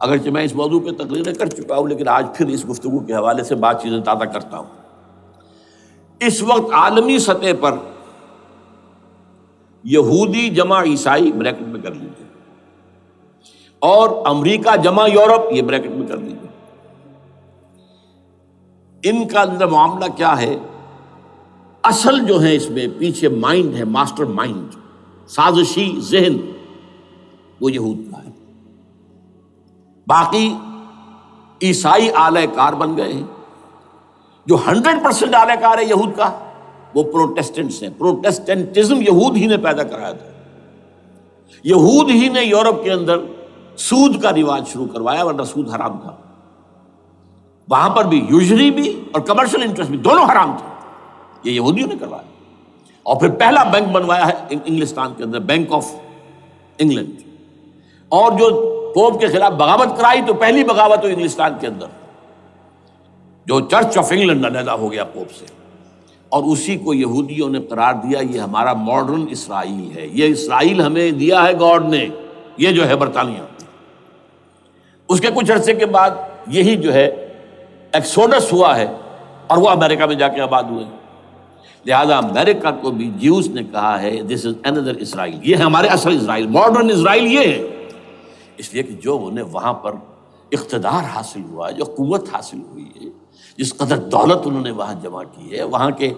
اگرچہ میں اس موضوع پہ تقریریں کر چکا ہوں، لیکن آج پھر اس گفتگو کے حوالے سے بات چیزیں تازہ کرتا ہوں۔ اس وقت عالمی سطح پر یہودی جمع عیسائی بریکٹ میں کر لیجیے، اور امریکہ جمع یورپ یہ بریکٹ میں کر لیجیے، ان کا اندر معاملہ کیا ہے؟ اصل جو ہے اس میں پیچھے مائنڈ ہے، ماسٹر مائنڈ، سازشی ذہن، وہ یہود کا ہے۔ باقی عیسائی اعلی کار بن گئے ہیں۔ جو 100% اعلی کار ہے یہود کا وہ پروٹیسٹنٹس ہیں۔ پروٹیسٹنٹزم یہود ہی نے پیدا کرایا تھا، یہود ہی نے یورپ کے اندر سود کا رواج شروع کروایا، ورنہ سود حرام تھا وہاں پر بھی، یوزری بھی اور کمرشل انٹرسٹ بھی، دونوں حرام تھے، یہ یہودیوں نے کروایا۔ اور پھر پہلا بینک بنوایا ہے انگلستان کے اندر، بینک آف انگلینڈ، اور جو پوپ کے خلاف بغاوت کرائی تو پہلی بغاوت ہوئی انگلستان کے اندر، جو چرچ آف انگلینڈ علیحدہ ہو گیا پوپ سے، اور اسی کو یہودیوں نے قرار دیا یہ ہمارا ماڈرن اسرائیل ہے، یہ اسرائیل ہمیں دیا ہے گاڈ نے، یہ جو ہے برطانیہ۔ اس کے کچھ عرصے کے بعد یہی جو ہے ایکسوڈس ہوا ہے، اور وہ امریکہ میں جا کے آباد ہوئے۔ لہذا امریکہ کو بھی جیوز نے کہا ہے دس از اندر اسرائیل، یہ ہے ہمارے اصل اسرائیل، ماڈرن اسرائیل یہ ہے۔ اس لیے کہ جو انہیں وہاں پر اقتدار حاصل ہوا ہے، جو قوت حاصل ہوئی ہے، جس قدر دولت انہوں نے وہاں جمع کی ہے، وہاں کے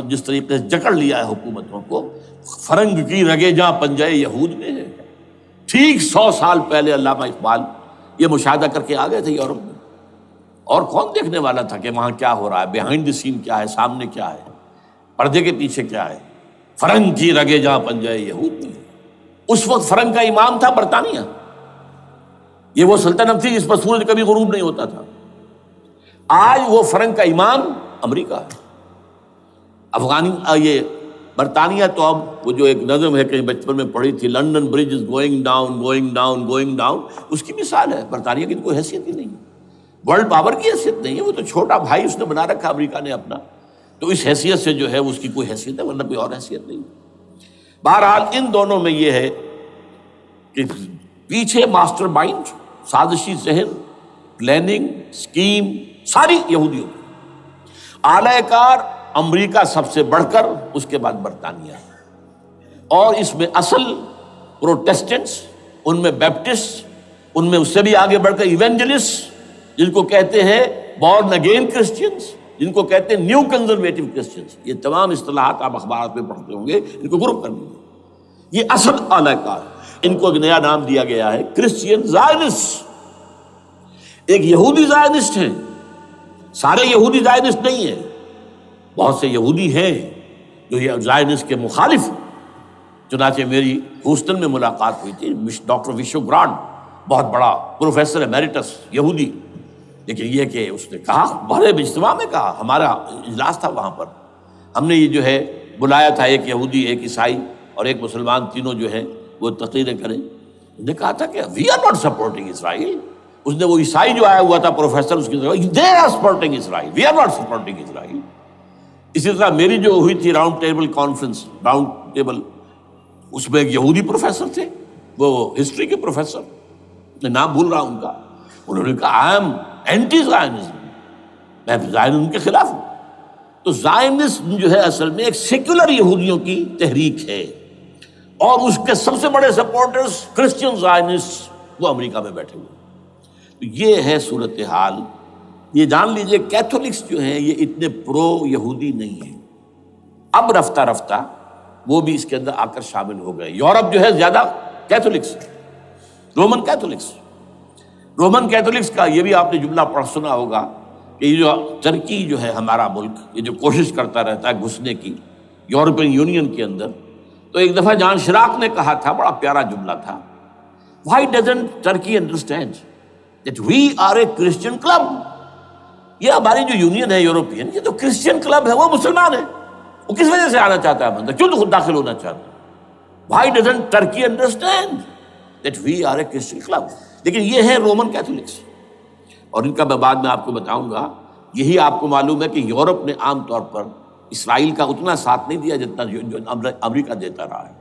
جس طریقے سے جکڑ لیا ہے حکومتوں کو، فرنگ کی رگے جہاں پنجے یہود میں ہے۔ ٹھیک 100 سال پہلے علامہ اقبال یہ مشاہدہ کر کے آ گئے تھے یورپ میں، اور کون دیکھنے والا تھا کہ وہاں کیا ہو رہا ہے، بیہائنڈ دی سین کیا ہے، سامنے کیا ہے، پردے کے پیچھے کیا ہے۔ فرنگ کی رگے جہاں پنجے یہود میں۔ اس وقت فرنگ کا امام تھا برطانیہ، یہ وہ سلطنت تھی جس پر سورج کبھی غروب نہیں ہوتا تھا۔ آج وہ فرنگ کا امام امریکہ ہے۔ یہ برطانیہ تو اب وہ جو ایک نظم ہے کہیں بچپن میں پڑھی تھی، London bridge is going down going down going down, اس کی مثال ہے۔ برطانیہ کی تو کوئی حیثیت ہی نہیں ہے، ورلڈ پاور کی حیثیت نہیں ہے، وہ تو چھوٹا بھائی اس نے بنا رکھا امریکہ نے اپنا، تو اس حیثیت سے جو ہے اس کی کوئی حیثیت ہے، ورنہ کوئی اور حیثیت نہیں۔ بہرحال ان دونوں میں یہ ہے کہ پیچھے ماسٹر مائنڈ، سازشی ذہن، پلاننگ، اسکیم ساری یہودیوں کی۔ اعلی کار امریکہ سب سے بڑھ کر، اس کے بعد برطانیہ، اور اس میں اصل پروٹیسٹنٹس، ان میں بیپٹسٹ، ان میں اس سے بھی آگے بڑھ کر ایونجلسٹ، جن کو کہتے ہیں بورن اگین کرسچنس، جن کو کہتے ہیں نیو کنزرویٹو کرسچنس، یہ تمام اصطلاحات آپ اخبارات میں پڑھتے ہوں گے، ان کو گروپ کر لیجیے۔ یہ اصل اعلی کار، ان کو ایک نیا نام دیا گیا ہے کرسچین زائنسٹ۔ ایک یہودی زائنسٹ ہیں، سارے یہودی زائنسٹ نہیں ہیں، بہت سے یہودی ہیں جو یہ زائنسٹ کے مخالف ہیں۔ چنانچہ میری ہیوسٹن میں ملاقات ہوئی تھی ڈاکٹر وشو گرانڈ، بہت بڑا پروفیسر ایمیریٹس یہودی، لیکن یہ کہ اس نے کہا، بڑے اجتماع میں کہا، ہمارا اجلاس تھا وہاں پر، ہم نے یہ جو ہے بلایا تھا ایک یہودی، ایک عیسائی اور ایک مسلمان، تینوں جو ہیں وہ تقریریں کریں۔ انہوں نے کہا تھا کہ وی آر ناٹ سپورٹنگ اسرائیل۔ اس نے وہ عیسائی جو آیا ہوا تھا پروفیسر، اس کی طرف they are supporting Israel, we are not supporting Israel. اسی طرح میری جو ہوئی تھی round table conference, round table, اس میں ایک یہودی پروفیسر تھے، وہ ہسٹری کے پروفیسر، میں نام بھول رہا ہوں ان کا، انہوں نے کہا آئی ایم اینٹی زائنزم، میں زائنزم کے خلاف ہوں۔ تو زائنزم جو ہے اصل میں ایک سیکولر یہودیوں کی تحریک ہے، اور اس کے سب سے بڑے سپورٹرز کرسچین زائنسٹ وہ امریکہ میں بیٹھے ہوئے۔ تو یہ ہے صورتحال۔ یہ جان لیجئے کیتھولکس جو ہیں یہ اتنے پرو یہودی نہیں ہیں، اب رفتہ رفتہ وہ بھی اس کے اندر آ کر شامل ہو گئے۔ یورپ جو ہے زیادہ Catholics, Roman Catholics, Roman Catholics کا یہ بھی آپ نے جملہ پڑھ سنا ہوگا کہ یہ جو ترکی جو ہے ہمارا ملک، یہ جو کوشش کرتا رہتا ہے گھسنے کی یورپین یونین کے اندر، تو ایک دفعہ جان شراق نے کہا تھا، بڑا پیارا جملہ تھا، why doesn't Turkey understand that we are a Christian club؟ یہ ہماری جو یونین ہے یورپین، یہ تو کرسچین کلب ہے، وہ مسلمان ہے، وہ کس وجہ سے آنا چاہتا ہے اندر، کیوں تو خود داخل ہونا چاہتا ہے؟ why doesn't Turkey understand that we are a Christian club؟ لیکن یہ ہے رومن کیتھولکس، اور ان کا میں بعد میں آپ کو بتاؤں گا۔ یہی آپ کو معلوم ہے کہ یورپ نے عام طور پر اسرائیل کا اتنا ساتھ نہیں دیا جتنا جو امریکہ دیتا رہا ہے،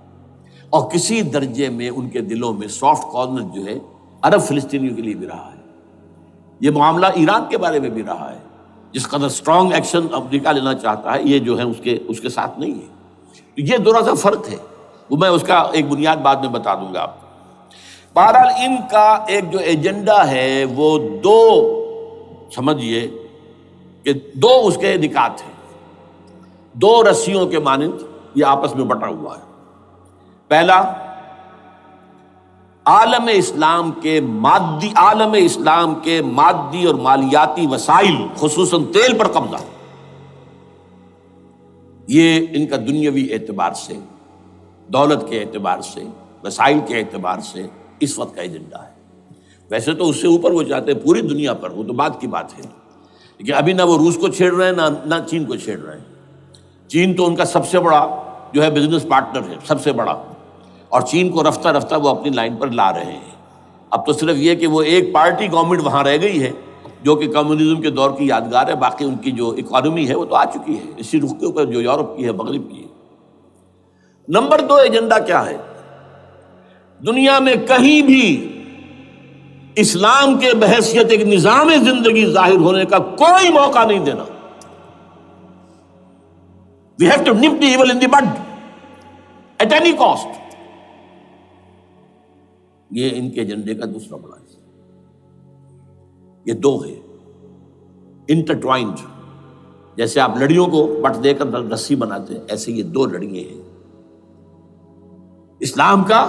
اور کسی درجے میں ان کے دلوں میں سافٹ کارنر جو ہے عرب فلسطینیوں کے لیے بھی رہا ہے، یہ معاملہ ایران کے بارے میں بھی رہا ہے. جس قدر اسٹرانگ ایکشن امریکہ لینا چاہتا ہے یہ جو ہے اس کے ساتھ نہیں ہے. تو یہ تھوڑا سا فرق ہے، وہ میں اس کا ایک بنیاد بعد میں بتا دوں گا آپ کو. بہرحال ان کا ایک جو ایجنڈا ہے وہ دو، سمجھیے کہ دو اس کے نکات ہیں، دو رسیوں کے مانند یہ آپس میں بٹا ہوا ہے. پہلا، عالم اسلام کے مادی اور مالیاتی وسائل خصوصاً تیل پر قبضہ، یہ ان کا دنیاوی اعتبار سے، دولت کے اعتبار سے، وسائل کے اعتبار سے اس وقت کا ایجنڈا ہے. ویسے تو اس سے اوپر وہ چاہتے ہیں پوری دنیا پر، وہ تو بات کی بات ہے، لیکن ابھی نہ وہ روس کو چھیڑ رہے ہیں نہ چین کو چھیڑ رہے ہیں. چین تو ان کا سب سے بڑا جو ہے بزنس پارٹنر ہے، سب سے بڑا، اور چین کو رفتہ رفتہ وہ اپنی لائن پر لا رہے ہیں. اب تو صرف یہ کہ وہ ایک پارٹی گورنمنٹ وہاں رہ گئی ہے جو کہ کمیونزم کے دور کی یادگار ہے، باقی ان کی جو اکانومی ہے وہ تو آ چکی ہے اسی رخ کے اوپر جو یورپ کی ہے، مغرب کی ہے. نمبر دو ایجنڈا کیا ہے؟ دنیا میں کہیں بھی اسلام کے بحیثیت ایک نظام زندگی ظاہر ہونے کا کوئی موقع نہیں دینا. We have to nip the evil in the bud at any cost. یہ ان کے ایجنڈے کا دوسرا بڑا حصہ. یہ دو ہے انٹرٹوائنڈ، جیسے آپ لڑیوں کو بٹ دے کر رسی بناتے ہیں، ایسے یہ دو لڑیے ہیں. اسلام کا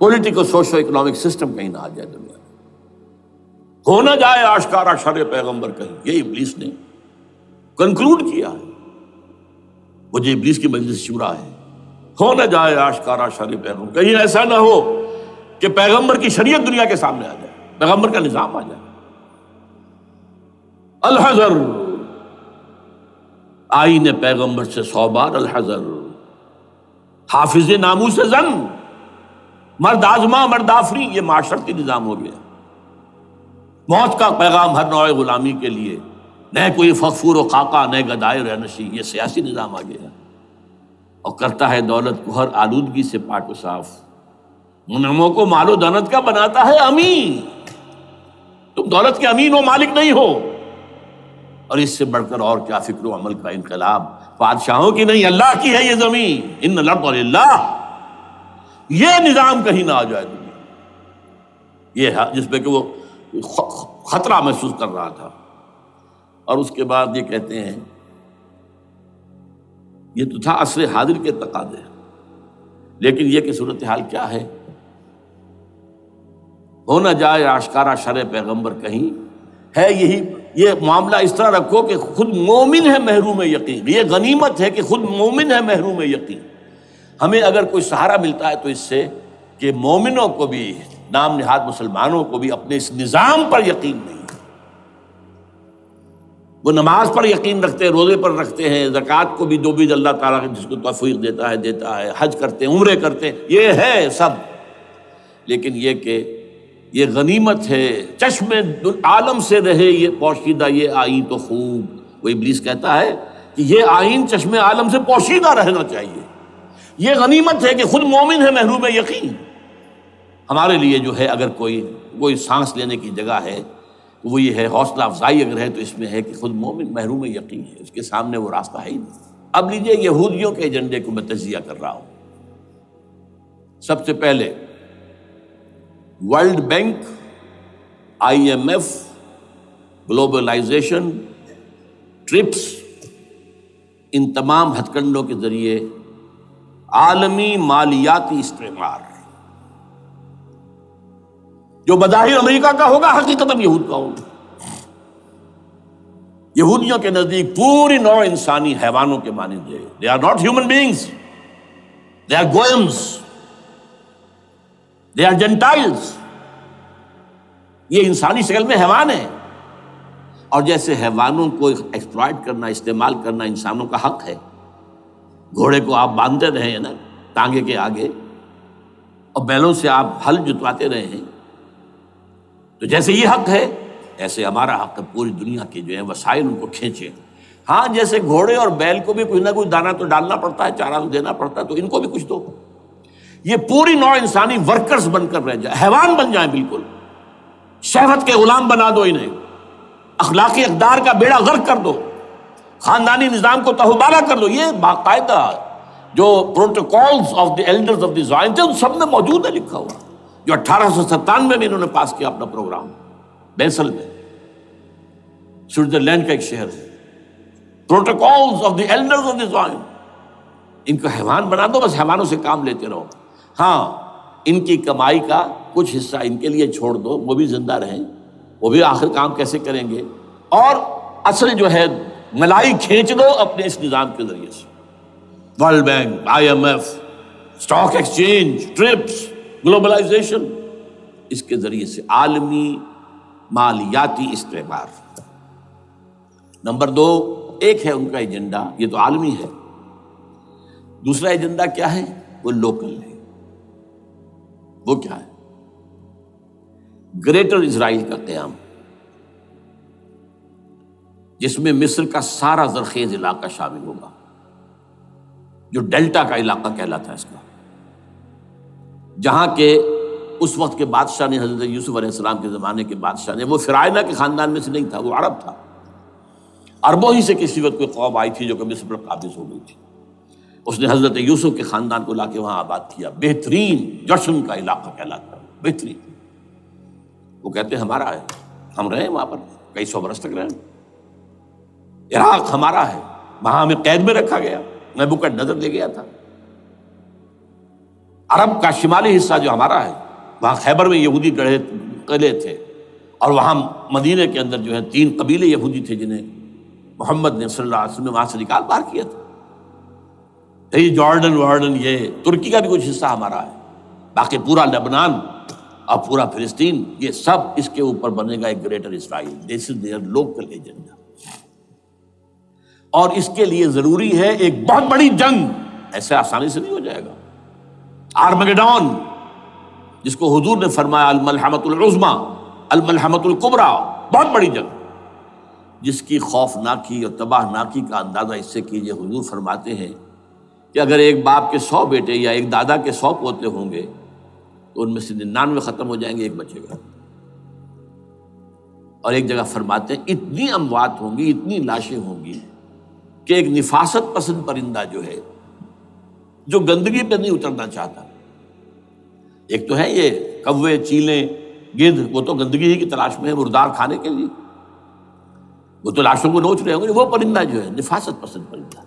پولیٹیکل سوشو اکنامک سسٹم کہیں نہ آ جائے دنیا میں، ہو نہ جائے آشکارا شر پیغمبر کہیں. یہ ابلیس نے کنکلوڈ کیا ہے، وہ جو ابلیس کی مجلس شورا ہے، ہو نہ جائے آشکارا شر پیغمبر، کہیں ایسا نہ ہو کہ پیغمبر کی شریعت دنیا کے سامنے آ جائے، پیغمبر کا نظام آ جائے. الحذر، آئین پیغمبر سے 100 بار الحذر. حافظ ناموس زن، مرد آزما مرد آفری، یہ معاشرتی نظام ہو گیا. موت کا پیغام ہر نوع غلامی کے لیے، نہ کوئی فخفور و خاکہ، نہ گدائے رہنشی، یہ سیاسی نظام آ گیا. اور کرتا ہے دولت کو ہر آلودگی سے پاک و صاف، منعموں کو مال و دولت کا بناتا ہے امین. تم دولت کے امین و مالک نہیں ہو. اور اس سے بڑھ کر اور کیا فکر و عمل کا انقلاب، بادشاہوں کی نہیں اللہ کی ہے یہ زمین، ان الارض للہ. یہ نظام کہیں نہ آ جائے دنیا، یہ جس پہ کہ وہ خطرہ محسوس کر رہا تھا. اور اس کے بعد یہ کہتے ہیں، یہ تو تھا عصر حاضر کے تقاضے، لیکن یہ کہ صورتحال کیا ہے؟ ہو نہ جائے آشکارا شر پیغمبر کہیں ہے. یہ معاملہ اس طرح رکھو کہ خود مومن ہے محروم یقین. یہ غنیمت ہے کہ خود مومن ہے محروم یقین. ہمیں اگر کوئی سہارا ملتا ہے تو اس سے کہ مومنوں کو بھی، نام نہاد مسلمانوں کو بھی اپنے اس نظام پر یقین نہیں. وہ نماز پر یقین رکھتے ہیں، روزے پر رکھتے ہیں، زکوٰۃ کو بھی جو بھی اللہ تعالیٰ جس کو توفیق دیتا ہے، حج کرتے ہیں، عمرے کرتے ہیں، یہ ہے سب. لیکن یہ کہ یہ غنیمت ہے، چشم عالم سے رہے یہ پوشیدہ یہ آئین تو خوب. وہ ابلیس کہتا ہے کہ یہ آئین چشم عالم سے پوشیدہ رہنا چاہیے. یہ غنیمت ہے کہ خود مومن ہے محروم یقین. ہمارے لیے جو ہے اگر کوئی سانس لینے کی جگہ ہے تو وہ یہ ہے، حوصلہ افزائی اگر ہے تو اس میں ہے کہ خود مومن محروم یقین ہے، اس کے سامنے وہ راستہ ہے ہی نہیں. اب لیجیے یہودیوں کے ایجنڈے کو میں تجزیہ کر رہا ہوں. سب سے پہلے World Bank, IMF، globalisation, TRIPS, ان تمام ہتھ کنڈوں کے ذریعے عالمی مالیاتی استعمار جو بظاہر امریکہ کا ہوگا حقیقتاً یہود کا ہوگا. یہودیوں کے نزدیک پوری نوع انسانی حیوانوں کے مانند ہے. They are not human beings. They are goyams. They are Gentiles. یہ انسانی شکل میں حیوان ہیں، اور جیسے حیوانوں کو ایکسپلائٹ کرنا، استعمال کرنا انسانوں کا حق ہے. گھوڑے کو آپ باندھتے رہے ہیں نا ٹانگے کے آگے، اور بیلوں سے آپ ہل جتواتے رہے ہیں، تو جیسے یہ حق ہے ایسے ہمارا حق ہے پوری دنیا کے جو ہے وسائل ان کو کھینچے. ہاں جیسے گھوڑے اور بیل کو بھی کچھ نہ کچھ دانا تو ڈالنا پڑتا ہے، چارہ تو دینا پڑتا ہے، تو ان کو بھی کچھ دو. یہ پوری نوع انسانی ورکرز بن کر رہ جائے، حیوان بن جائیں، بالکل شہوت کے غلام بنا دو انہیں، اخلاقی اقدار کا بیڑا غرق کر دو، خاندانی نظام کو تہوبالا کر دو. یہ باقاعدہ جو Protocols of the Elders of the Zion تھے ان سب میں موجود ہے لکھا ہوا، جو 1897 میں انہوں نے پاس کیا اپنا پروگرام بیسل میں، سوئٹزرلینڈ کا ایک شہر ہے. Protocols of the Elders of the Zion. ان کو حیوان بنا دو، بس حیوانوں سے کام لیتے رہو. ہاں ان کی کمائی کا کچھ حصہ ان کے لیے چھوڑ دو، وہ بھی زندہ رہیں، وہ بھی آخر کام کیسے کریں گے، اور اصل جو ہے ملائی کھینچ دو اپنے اس نظام کے ذریعے سے. World Bank, IMF, stock exchange, TRIPS, globalisation, اس کے ذریعے سے عالمی مالیاتی استعمار. نمبر 2، ایک ہے ان کا ایجنڈا، یہ تو عالمی ہے. دوسرا ایجنڈا کیا ہے؟ وہ لوکل ہے. وہ کیا ہے؟ گریٹر اسرائیل کا قیام، جس میں مصر کا سارا زرخیز علاقہ شامل ہوگا، جو ڈیلٹا کا علاقہ کہلاتا ہے اس کا، جہاں کے اس وقت کے بادشاہ نے، حضرت یوسف علیہ السلام کے زمانے کے بادشاہ نے، وہ فرعونہ کے خاندان میں سے نہیں تھا، وہ عرب تھا. عربوں ہی سے کسی وقت کوئی قوم آئی تھی جو کہ مصر پر قابض ہو گئی تھی. اس نے حضرت یوسف کے خاندان کو لا کے وہاں آباد کیا. بہترین جشن کا علاقہ کہلاتا ہے، بہترین. وہ کہتے ہیں ہمارا ہے، ہم رہے وہاں پر کئی سو برس تک رہے. عراق ہمارا ہے، وہاں ہمیں قید میں رکھا گیا، نبوکدنضر لے گیا تھا. عرب کا شمالی حصہ جو ہمارا ہے، وہاں خیبر میں یہودی قلعے تھے، اور وہاں مدینے کے اندر جو ہے 3 قبیلے یہودی تھے جنہیں محمد نے صلی اللہ علیہ وسلم وہاں سے نکال باہر کیا تھا. یہ جارڈن یہ ترکی کا بھی کچھ حصہ ہمارا ہے. باقی پورا لبنان اور پورا فلسطین، یہ سب اس کے اوپر بنے گا ایک greater Israel. This is there local agenda. اور اس کے لیے ضروری ہے ایک بہت بڑی جنگ. ایسے آسانی سے نہیں ہو جائے گا. آرمگیڈون، جس کو حضور نے فرمایا الملحمۃ العظمی، الملحمۃ الکبریٰ، بہت بڑی جنگ، جس کی خوفناکی اور تباہ ناکی کا اندازہ اس سے کیجیے. حضور فرماتے ہیں کہ اگر ایک باپ کے 100 بیٹے یا ایک دادا کے 100 پوتے ہوں گے تو ان میں سے 99 ختم ہو جائیں گے، ایک بچے گا. اور ایک جگہ فرماتے ہیں اتنی اموات ہوں گی، اتنی لاشیں ہوں گی کہ ایک نفاست پسند پرندہ جو ہے، جو گندگی پہ نہیں اترنا چاہتا. ایک تو ہے یہ کوے، چیلیں، گدھ، وہ تو گندگی ہی کی تلاش میں ہے مردار کھانے کے لیے، وہ تو لاشوں کو نوچ رہے ہوں گے. وہ پرندہ جو ہے نفاست پسند پرندہ،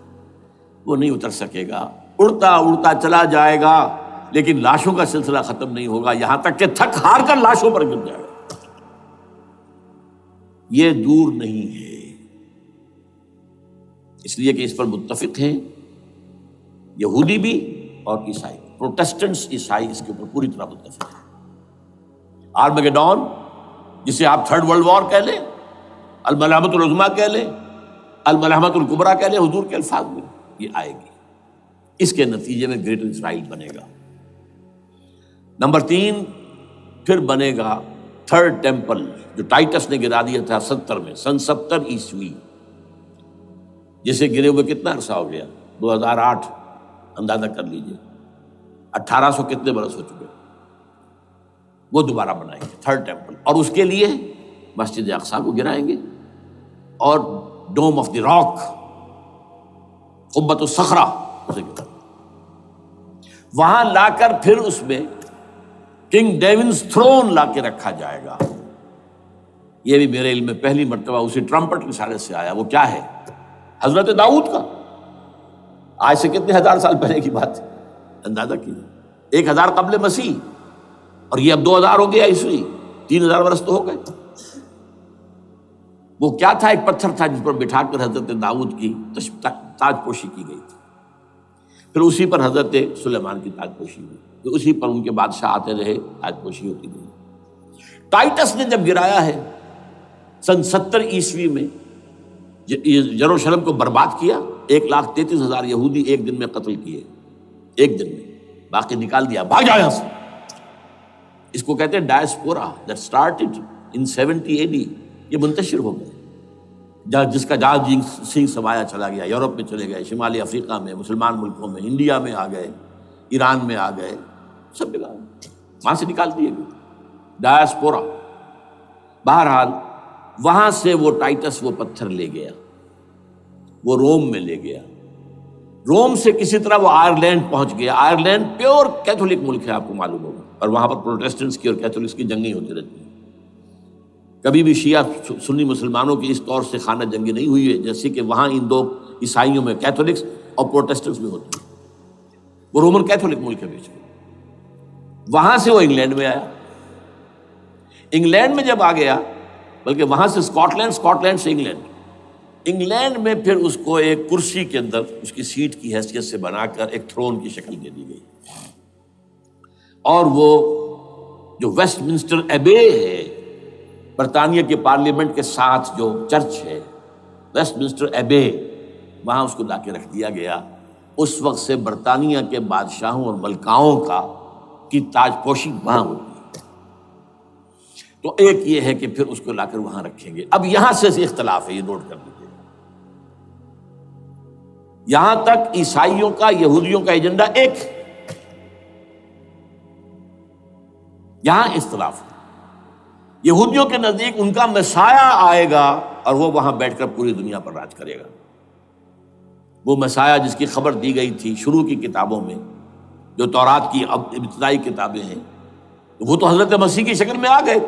وہ نہیں اتر سکے گا، اڑتا اڑتا چلا جائے گا، لیکن لاشوں کا سلسلہ ختم نہیں ہوگا، یہاں تک کہ تھک ہار کر لاشوں پر گر جائے گا. یہ دور نہیں ہے، اس لیے کہ اس پر متفق ہیں یہودی بھی اور عیسائی. پروٹسٹنٹس، عیسائی اس کے اوپر پوری طرح متفق ہیں. آرمگیڈون، جسے آپ 3rd ورلڈ وار کہہ لیں، الملحمۃ العظمیٰ کہہ لیں، الملحمۃ الکبریٰ کہہ لیں حضور کے الفاظ میں، یہ آئے گی. اس کے نتیجے میں گریٹر اسرائیل بنے گا. نمبر 3، پھر بنے گا 3rd ٹیمپل، جو ٹائٹس نے گرا دیا تھا 70 میں، سن 70 عیسوی، جسے گرے ہوئے کتنا عرصہ ہو گیا؟ 2008. اندازہ کر لیجئے 1800 کتنے برس ہو چکے. وہ دوبارہ بنائیں گے 3rd ٹیمپل، اور اس کے لیے مسجد اقصیٰ کو گرائیں گے، اور ڈوم آف دی راک، قبۃ الصخرہ، وہاں لا کر پھر اس میں کنگ ڈیونز تھرون لا کے رکھا جائے گا. یہ بھی میرے علم میں پہلی مرتبہ اسی ٹرمپٹ کے اشارے سے آیا. وہ کیا ہے؟ حضرت داؤد کا. آج سے کتنے 1000 سال پہلے کی بات ہے، اندازہ کیجیے. 1000 قبل مسیح، اور یہ اب 2000 ہو گیا عیسوی، 3000 برس تو ہو گئے. وہ کیا تھا؟ ایک پتھر تھا جس پر بٹھا کر حضرت داؤد کی تاج پوشی کی گئی تھی. پھر اسی پر حضرت سلیمان کی تاج پوشی ہوئی، پھر اسی پر ان کے بادشاہ آتے رہے، تاج پوشی ہوتی گئی. ٹائٹس نے جب گرایا ہے سن 70 عیسوی میں، یروشلم کو برباد کیا، 1,33,000 یہودی ایک دن میں قتل کیے، ایک دن میں، باقی نکال دیا، بھاگ جاؤ یہاں سے. اس کو کہتے ہیں diaspora, that started in 70 AD. یہ منتشر ہو گئے، جس کا جہاز سنگھ سمایا چلا گیا، یورپ میں چلے گئے، شمالی افریقہ میں، مسلمان ملکوں میں، انڈیا میں آ گئے، ایران میں آ گئے، سب جگہ وہاں سے نکال دیے گئے، ڈایاسپورا۔ بہرحال وہاں سے وہ ٹائٹس وہ پتھر لے گیا، وہ روم میں لے گیا، روم سے کسی طرح وہ آئرلینڈ پہنچ گیا۔ آئرلینڈ پیور کیتھولک ملک ہے، آپ کو معلوم ہوگا، اور وہاں پر پروٹیسٹنٹس کی اور کیتھولکس کی جنگیں ہوتی رہتی ہیں۔ کبھی بھی شیعہ سنی مسلمانوں کی اس طور سے خانہ جنگی نہیں ہوئی ہے جیسے کہ وہاں ان دو عیسائیوں میں کیتھولکس اور پروٹیسٹنٹس میں ہوتی ہیں۔ وہ رومن کیتھولک ملک ہے بیچ میں۔ وہاں سے وہ انگلینڈ میں آیا، انگلینڈ میں جب آ گیا، بلکہ وہاں سے اسکاٹ لینڈ سے انگلینڈ میں پھر اس کو ایک کرسی کے اندر اس کی سیٹ کی حیثیت سے بنا کر ایک تھرون کی شکل دے دی گئی، اور وہ جو ویسٹ منسٹر ایبے ہے، برطانیہ کے پارلیمنٹ کے ساتھ جو چرچ ہے ویسٹ منسٹر ایبے، وہاں اس کو لا کے رکھ دیا گیا۔ اس وقت سے برطانیہ کے بادشاہوں اور ملکاؤں کی تاج پوشی وہاں ہوتی ہے۔ تو ایک یہ ہے کہ پھر اس کو لا کر وہاں رکھیں گے۔ اب یہاں سے اختلاف ہے، یہ نوٹ کر لیجیے۔ یہاں تک عیسائیوں کا یہودیوں کا ایجنڈا ایک، یہاں اختلاف ہے۔ یہودیوں کے نزدیک ان کا مسیح آئے گا اور وہ وہاں بیٹھ کر پوری دنیا پر راج کرے گا۔ وہ مسیح جس کی خبر دی گئی تھی شروع کی کتابوں میں، جو تورات کی ابتدائی کتابیں ہیں، وہ تو حضرت مسیح کی شکل میں آ گئے۔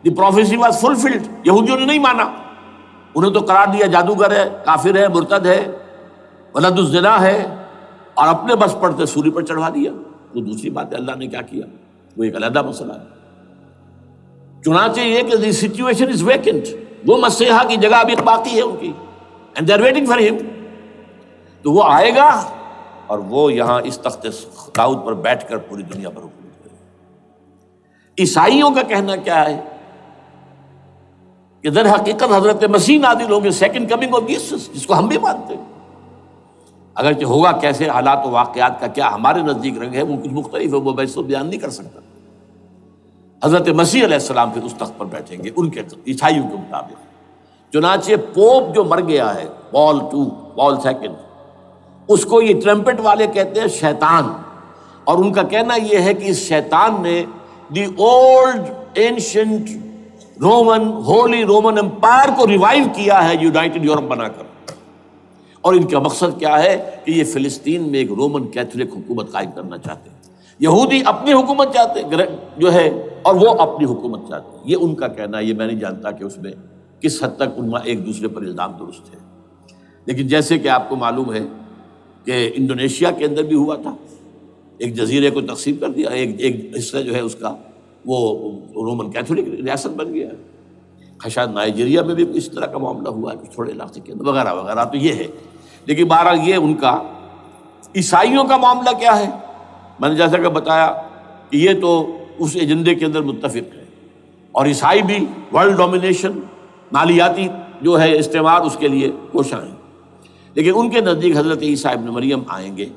دی پروفیسی واز فلفلڈ۔ یہودیوں نے نہیں مانا، انہیں تو قرار دیا جادوگر ہے، کافر ہے، مرتد ہے، ولد الزنا ہے، اور اپنے بس پڑتے سولی پر چڑھوا دیا۔ وہ دوسری بات ہے، اللہ نے کیا کیا وہ ایک علیحدہ مسئلہ ہے۔ چنانچہ یہ کہ دی سچویشن از ویکنٹ، وہ مسیحا کی جگہ ابھی باقی ہے ان کی، and they are waiting for ہم۔ تو وہ آئے گا اور وہ یہاں اس تخت داؤد پر بیٹھ کر پوری دنیا پر حکومت کرے گا۔ عیسائیوں کا کہنا کیا ہے کہ در حقیقت حضرت مسیح نازل ہوں گے، سیکنڈ کمنگ آف جیسس، جس کو ہم بھی مانتے ہیں۔ اگرچہ ہوگا کیسے، حالات و واقعات کا کیا ہمارے نزدیک رنگ ہے وہ کچھ مختلف ہے، وہ میں اس کو بیان نہیں کر سکتا۔ حضرت مسیح علیہ السلام پھر اس تخت پر بیٹھیں گے ان کے عیسائیوں کے مطابق۔ چنانچہ پوپ جو مر گیا ہے، پال سیکنڈ، اس کو یہ ٹرمپٹ والے کہتے ہیں شیطان، اور ان کا کہنا یہ ہے کہ اس شیطان نے the old ancient holy Roman empire کو ریوائیو کیا ہے یونائٹڈ یورپ بنا کر، اور ان کا مقصد کیا ہے کہ یہ فلسطین میں ایک رومن کیتھولک حکومت قائم کرنا چاہتے ہیں۔ یہودی اپنی حکومت چاہتے جو ہے، اور وہ اپنی حکومت چاہتے ہیں۔ یہ ان کا کہنا ہے، یہ میں نہیں جانتا کہ اس میں کس حد تک ان ایک دوسرے پر الزام درست ہے۔ لیکن جیسے کہ آپ کو معلوم ہے کہ انڈونیشیا کے اندر بھی ہوا تھا، ایک جزیرے کو تقسیم کر دیا، ایک حصہ جو ہے اس کا وہ رومن کیتھولک ریاست بن گیا ہے۔ شاید نائجیریا میں بھی اس طرح کا معاملہ ہوا ہے کچھ تھوڑے علاقے کے اندر، وغیرہ وغیرہ۔ تو یہ ہے، لیکن بہرحال یہ ان کا۔ عیسائیوں کا معاملہ کیا ہے؟ میں نے جیسا کہ بتایا کہ یہ تو اس ایجنڈے کے اندر متفق ہے، اور عیسائی بھی ورلڈ ڈومینیشن، مالیاتی جو ہے استعمار، اس کے لیے کوشاں ہیں۔ لیکن ان کے نزدیک حضرت عیسیٰ ابن مریم آئیں گے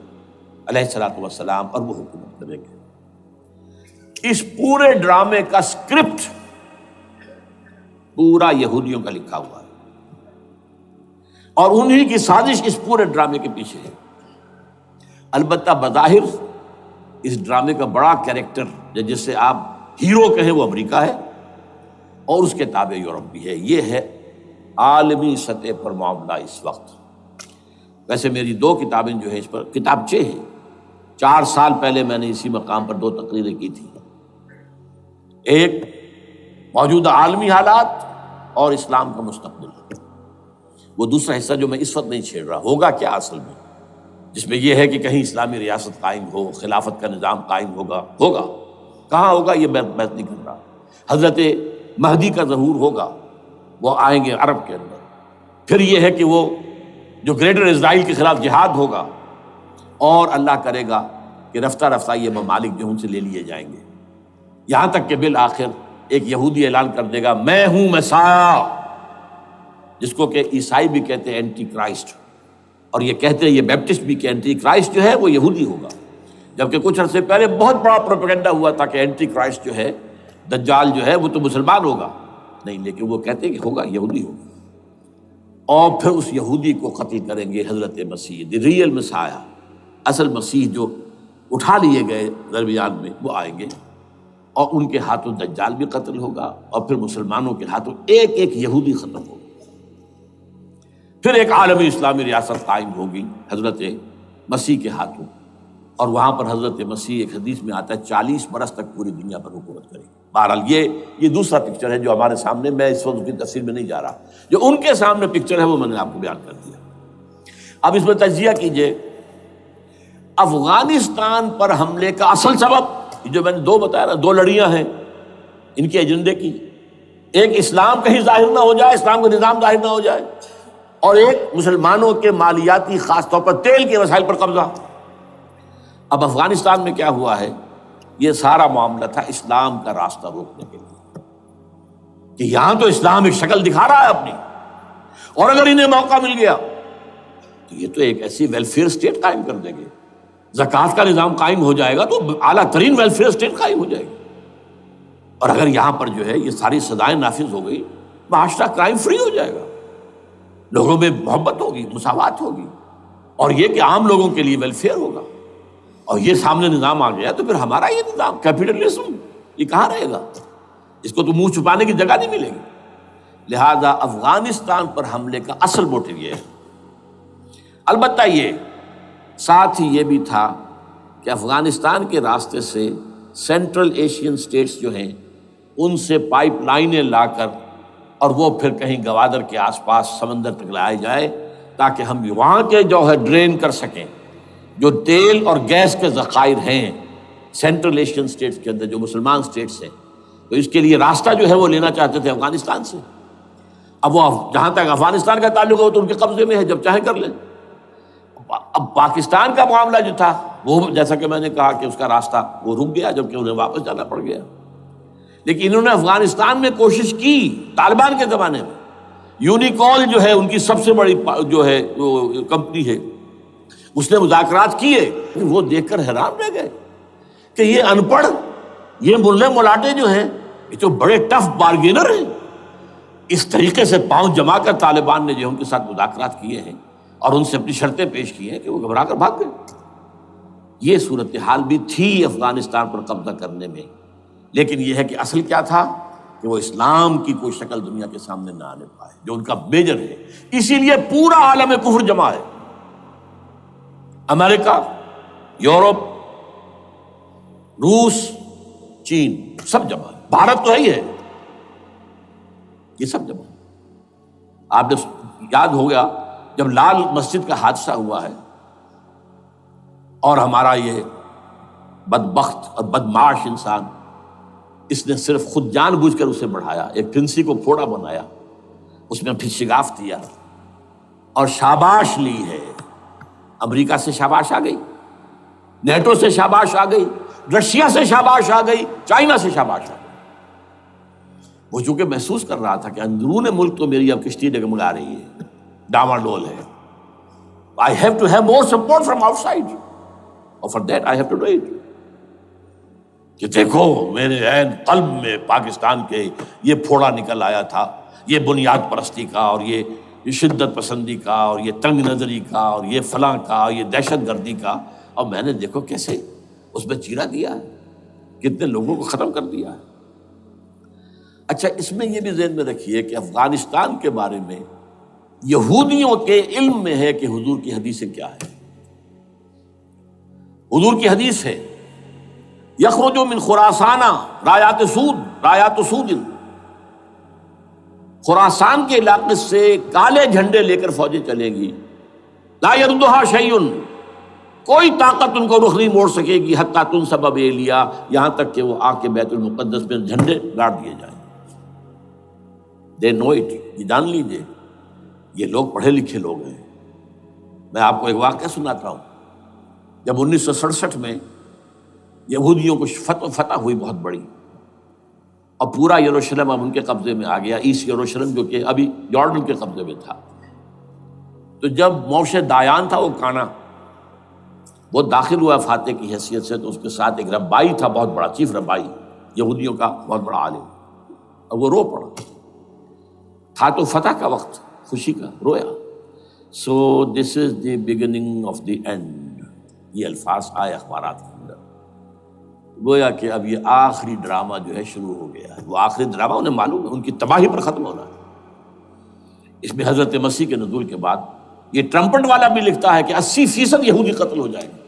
علیہ الصلوۃ والسلام، اور وہ حکومت کریں گے۔ اس پورے ڈرامے کا اسکرپٹ پورا یہودیوں کا لکھا ہوا ہے، اور انہی کی سازش اس پورے ڈرامے کے پیچھے ہے۔ البتہ بظاہر اس ڈرامے کا بڑا کیریکٹر جس سے آپ ہیرو کہیں وہ امریکہ ہے، اور اس کے تابع یورپ بھی ہے۔ یہ ہے عالمی سطح پر معاملہ اس وقت۔ ویسے میری 2 کتابیں جو ہیں اس پر کتابچے ہیں، 4 سال پہلے میں نے اسی مقام پر 2 تقریریں کی تھی۔ ایک موجودہ عالمی حالات اور اسلام کا مستقبل، وہ دوسرا حصہ جو میں اس وقت نہیں چھیڑ رہا، ہوگا کیا اصل میں، جس میں یہ ہے کہ کہیں اسلامی ریاست قائم ہو، خلافت کا نظام قائم ہوگا کہاں ہوگا یہ میں بحث نہیں کر رہا۔ حضرت مہدی کا ظہور ہوگا، وہ آئیں گے عرب کے اندر۔ پھر یہ ہے کہ وہ جو گریٹر اسرائیل کے خلاف جہاد ہوگا، اور اللہ کرے گا کہ رفتہ رفتہ یہ ممالک جو ان سے لے لیے جائیں گے، یہاں تک کہ بالآخر ایک یہودی اعلان کر دے گا میں ہوں مسیح، جس کو کہ عیسائی بھی کہتے ہیں اینٹی کرائسٹ، اور یہ کہتے ہیں یہ بیپٹسٹ بھی کہ اینٹی کرائسٹ جو ہے وہ یہودی ہوگا، جبکہ کچھ عرصے پہلے بہت بڑا پروپیگنڈا ہوا تھا کہ اینٹی کرائسٹ جو ہے، دجال جو ہے وہ تو مسلمان ہوگا نہیں، لیکن وہ کہتے ہیں کہ ہوگا یہودی ہوگا، اور پھر اس یہودی کو قتل کریں گے حضرت مسیح، دی ریئل مسیح، اصل مسیح جو اٹھا لیے گئے درمیان میں، وہ آئیں گے اور ان کے ہاتھوں دجال بھی قتل ہوگا، اور پھر مسلمانوں کے ہاتھوں ایک ایک یہودی ختم ہوگا، پھر ایک عالمی اسلامی ریاست قائم ہوگی حضرت مسیح کے ہاتھوں، اور وہاں پر حضرت مسیح ایک حدیث میں آتا ہے 40 برس تک پوری دنیا پر حکومت کرے گی۔ بہرحال یہ دوسرا پکچر ہے جو ہمارے سامنے، میں اس وقت کی تفصیل میں نہیں جا رہا، جو ان کے سامنے پکچر ہے وہ میں نے آپ کو بیان کر دیا۔ اب اس میں تجزیہ کیجئے افغانستان پر حملے کا اصل سبب، جو میں نے دو بتایا نا، دو لڑیاں ہیں ان کے ایجنڈے کی، ایک اسلام کہیں ظاہر نہ ہو جائے، اسلام کا نظام ظاہر نہ ہو جائے، اور ایک مسلمانوں کے مالیاتی خاص طور پر تیل کے وسائل پر قبضہ۔ اب افغانستان میں کیا ہوا ہے، یہ سارا معاملہ تھا اسلام کا راستہ روکنے کے لیے، کہ یہاں تو اسلام ایک شکل دکھا رہا ہے اپنی، اور اگر انہیں موقع مل گیا تو یہ تو ایک ایسی ویلفیئر اسٹیٹ قائم کر دیں گے، زکوٰۃ کا نظام قائم ہو جائے گا تو اعلیٰ ترین ویلفیئر اسٹیٹ قائم ہو جائے گی، اور اگر یہاں پر جو ہے یہ ساری سزائیں نافذ ہو گئی، معاشرہ کرائم فری ہو جائے گا، لوگوں میں محبت ہوگی، مساوات ہوگی، اور یہ کہ عام لوگوں کے لیے ویلفیئر ہوگا، اور یہ سامنے نظام آ گیا تو پھر ہمارا یہ نظام کیپٹلزم یہ کہاں رہے گا، اس کو تو منہ چھپانے کی جگہ نہیں ملے گی۔ لہذا افغانستان پر حملے کا اصل موٹو یہ ہے۔ البتہ یہ ساتھ ہی یہ بھی تھا کہ افغانستان کے راستے سے سینٹرل ایشین سٹیٹس جو ہیں ان سے پائپ لائنیں لا کر، اور وہ پھر کہیں گوادر کے آس پاس سمندر تک لائے جائے، تاکہ ہم وہاں کے جو ہے ڈرین کر سکیں جو تیل اور گیس کے ذخائر ہیں سینٹرل ایشین سٹیٹس کے اندر جو مسلمان سٹیٹس ہیں، تو اس کے لیے راستہ جو ہے وہ لینا چاہتے تھے افغانستان سے۔ اب وہ جہاں تک افغانستان کا تعلق ہے تو ان کے قبضے میں ہے، جب چاہیں کر لیں۔ اب پاکستان کا معاملہ جو تھا وہ جیسا کہ میں نے کہا کہ اس کا راستہ وہ رک گیا، جبکہ انہیں واپس جانا پڑ گیا، لیکن انہوں نے افغانستان میں کوشش کی طالبان کے زمانے میں۔ یونیکول جو ہے ان کی سب سے بڑی جو ہے کمپنی ہے، اس نے مذاکرات کیے، وہ دیکھ کر حیران رہ گئے کہ یہ ان پڑھ، یہ ملے ملاٹے جو ہیں یہ تو بڑے ٹف بارگینر ہیں۔ اس طریقے سے پاؤں جما کر طالبان نے جو ان کے ساتھ مذاکرات کیے ہیں اور ان سے اپنی شرطیں پیش کی ہیں کہ وہ گھبرا کر بھاگ گئے۔ یہ صورتحال بھی تھی افغانستان پر قبضہ کرنے میں، لیکن یہ ہے کہ اصل کیا تھا کہ وہ اسلام کی کوئی شکل دنیا کے سامنے نہ آنے پائے، جو ان کا میجر ہے۔ اسی لیے پورا عالم کفر جمع ہے، امریکہ، یورپ، روس، چین، سب جمع ہے، بھارت تو ہے ہی ہے، یہ سب جمع ہے۔ آپ نے یاد ہو گیا جب لال مسجد کا حادثہ ہوا ہے اور ہمارا یہ بدبخت اور بدمعاش انسان، اس نے صرف خود جان بوجھ کر اسے بڑھایا، ایک پھنسی کو پھوڑا بنایا، اس میں پھر شگاف دیا اور شاباش لی ہے۔ امریکہ سے شاباش آ گئی، نیٹو سے شاباش آ گئی، رشیا سے شاباش آ گئی، چائنا سے شاباش آ گئی۔ وہ چونکہ محسوس کر رہا تھا کہ اندرون ملک تو میری اب کشتی ڈگمگا رہی ہے، ڈاماڈول ہے، I have to have more support from outside, اور for that I have to do it۔ کہ دیکھو میرے عین قلب میں پاکستان کے یہ پھوڑا نکل آیا تھا، یہ بنیاد پرستی کا اور یہ شدت پسندی کا اور یہ تنگ نظری کا اور یہ فلاں کا، یہ دہشت گردی کا، اور میں نے دیکھو کیسے اس میں چیرا دیا ہے، کتنے لوگوں کو ختم کر دیا ہے۔ اچھا، اس میں یہ بھی ذہن میں رکھیے کہ افغانستان کے بارے میں یہودیوں کے علم میں ہے کہ حضور کی حدیثیں کیا ہے۔ حضور کی حدیث ہے یخرج من خراسان رایات سود، خراسان کے علاقے سے کالے جھنڈے لے کر فوجیں چلیں گی، لا یردھا شیء، کوئی طاقت ان کو رخ نہیں موڑ سکے گی، حتیٰ تنصب بیلیا، یہاں تک کہ وہ آ کے بیت المقدس میں جھنڈے گاڑ دیے جائیں۔ دے نو اٹ، یہ جان لیجیے، یہ لوگ پڑھے لکھے لوگ ہیں۔ میں آپ کو ایک واقعہ سناتا ہوں۔ جب 1967 میں یہودیوں کو فتح ہوئی بہت بڑی، اور پورا یروشلم اب ان کے قبضے میں آ گیا، ایسٹ یروشلم جو کہ ابھی جارڈن کے قبضے میں تھا، تو جب موشے دایان تھا وہ کانا، وہ داخل ہوا فاتح کی حیثیت سے، تو اس کے ساتھ ایک ربائی تھا بہت بڑا، چیف ربائی یہودیوں کا بہت بڑا عالم، اور وہ رو پڑا، تھا تو فتح کا وقت، خوشی کا، رویا۔ So this is the beginning of the end, یہ الفاظ آئے اخبارات کے اندر. گویا کہ اب یہ آخری ڈرامہ جو ہے شروع ہو گیا ہے. وہ آخری ڈرامہ انہیں معلوم ہے ان کی تباہی پر ختم ہونا ہے. اس میں حضرت مسیح کے نزول کے بعد یہ ٹرمپٹ والا بھی لکھتا ہے کہ 80% یہودی قتل ہو جائیں گے.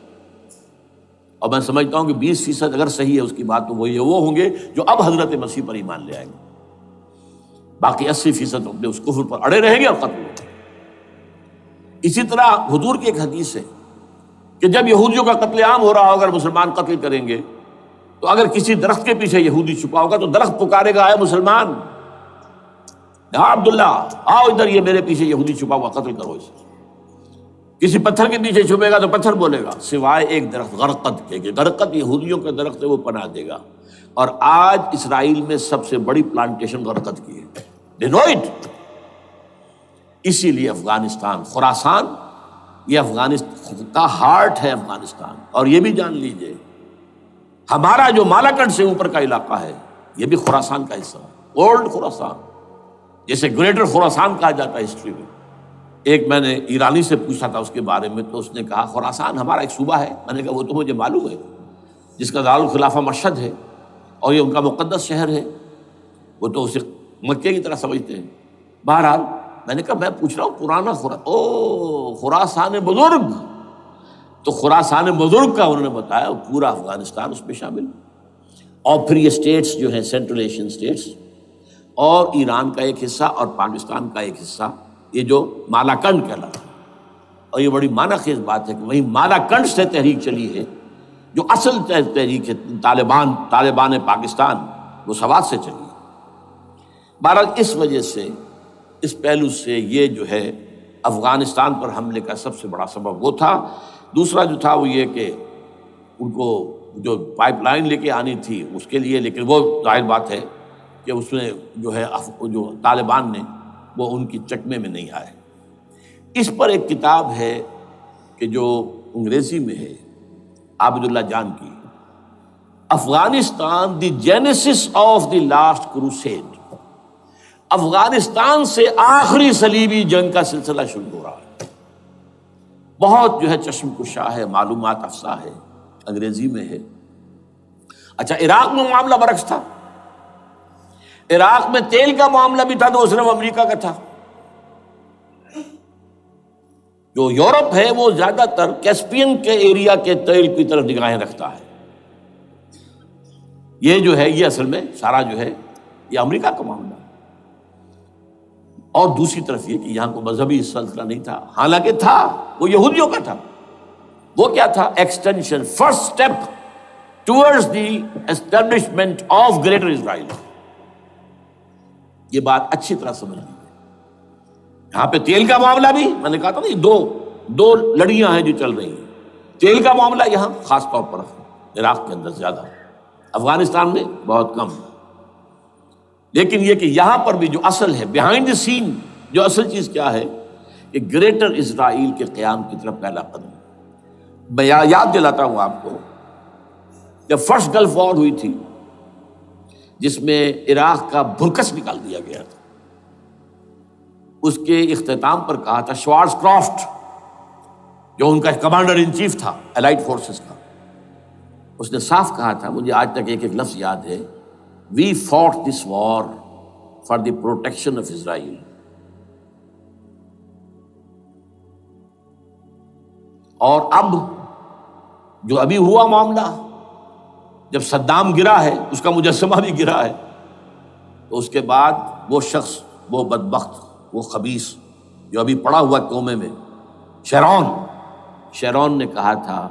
اور میں سمجھتا ہوں کہ 20% اگر صحیح ہے اس کی بات تو وہ ہوں گے جو اب حضرت مسیح پر ایمان لے آئیں گے. باقی 80% اپنے اس کفر پر اڑے رہیں گے اور قتل ہوں گے. اسی طرح حضور کی ایک حدیث ہے کہ جب یہودیوں کا قتل عام ہو رہا ہوگا اگر مسلمان قتل کریں گے تو اگر کسی درخت کے پیچھے یہودی چھپا ہوگا تو درخت پکارے گا اے مسلمان، یا عبداللہ آؤ ادھر، یہ میرے پیچھے یہودی چھپا ہوا، قتل کرو اسے. کسی پتھر کے پیچھے چھپے گا تو پتھر بولے گا سوائے ایک درخت غرقد کے، کہ غرقد یہودیوں کا درخت ہے، وہ پناہ دے گا. اور آج اسرائیل میں سب سے بڑی پلانٹیشن غرقد کی ہے. They know it. اسی لیے افغانستان، خراسان، یہ افغانستان کا ہارٹ ہے افغانستان. اور یہ بھی جان لیجئے ہمارا جو مالاکنڈ سے اوپر کا علاقہ ہے یہ بھی خراسان کا حصہ ہے، اولڈ خراسان، جیسے گریٹر خراسان کہا جاتا ہے ہسٹری میں. ایک میں نے ایرانی سے پوچھا تھا اس کے بارے میں تو اس نے کہا خراسان ہمارا ایک صوبہ ہے. میں نے کہا وہ تو مجھے معلوم ہے، جس کا دارالخلافہ مشہد ہے اور یہ ان کا مقدس شہر ہے، وہ تو اسے مکے کی طرح سمجھتے ہیں. بہرحال میں نے کہا میں پوچھ رہا ہوں پرانا خراسان بزرگ. تو خراسان بزرگ کا انہوں نے بتایا پورا افغانستان اس میں شامل. اور پھر یہ اسٹیٹس جو ہیں سینٹرل ایشین اسٹیٹس اور ایران کا ایک حصہ اور پاکستان کا ایک حصہ، یہ جو مالاکنڈ کہلاتا ہے. اور یہ بڑی معنی خیز بات ہے کہ وہیں مالاکنڈ سے تحریک چلی ہے جو اصل تحریک ہے طالبان پاکستان، وہ سوات سے چلی ہے. بہرحال اس وجہ سے، اس پہلو سے یہ جو ہے افغانستان پر حملے کا سب سے بڑا سبب وہ تھا. دوسرا جو تھا وہ یہ کہ ان کو جو پائپ لائن لے کے آنی تھی اس کے لیے، لیکن وہ ظاہر بات ہے کہ اس میں جو ہے جو طالبان نے وہ ان کی چکمے میں نہیں آئے. اس پر ایک کتاب ہے کہ جو انگریزی میں ہے عابد اللہ جان کی، Afghanistan the genesis of the last crusade. Afghanistan سے آخری صلیبی جنگ کا سلسلہ شروع ہو رہا ہے. بہت جو ہے چشم کشا ہے، معلومات افزا ہے، انگریزی میں ہے. اچھا عراق میں معاملہ برعکس تھا. عراق میں تیل کا معاملہ بھی تھا تو وہ صرف امریکہ کا تھا. جو یورپ ہے وہ زیادہ تر کیسپین کے ایریا کے تیل کی طرف نگاہیں رکھتا ہے. یہ جو ہے یہ اصل میں سارا جو ہے یہ امریکہ کا معاملہ ہے. اور دوسری طرف یہ کہ یہاں کو مذہبی سلسلہ نہیں تھا، حالانکہ تھا، وہ یہودیوں کا تھا. وہ کیا تھا؟ Extension, first step towards the establishment of greater Israel. یہ بات اچھی طرح سمجھ لیجیے. یہاں پہ تیل کا معاملہ بھی میں نے کہا تھا نا، دو لڑیاں ہیں جو چل رہی ہیں. تیل کا معاملہ یہاں خاص طور پر عراق کے اندر زیادہ، افغانستان میں بہت کم. لیکن یہ کہ یہاں پر بھی جو اصل ہے بیہائنڈ دی سین، جو اصل چیز کیا ہے کہ گریٹر اسرائیل کے قیام کی طرف پہلا قدم. میں یاد دلاتا ہوں آپ کو، جب فرسٹ گلف وار ہوئی تھی جس میں عراق کا بھرکس نکال دیا گیا تھا، اس کے اختتام پر کہا تھا شوارز کرافٹ، جو ان کا کمانڈر ان چیف تھا الائڈ فورسز کا، اس نے صاف کہا تھا، مجھے آج تک ایک لفظ یاد ہے، We fought this war for the protection of Israel. اور اب جو ابھی ہوا معاملہ، جب صدام گرا ہے، اس کا مجسمہ بھی گرا ہے، تو اس کے بعد وہ شخص، وہ بدبخت، وہ خبیث جو ابھی پڑا ہوا کومے میں، شیرون نے کہا تھا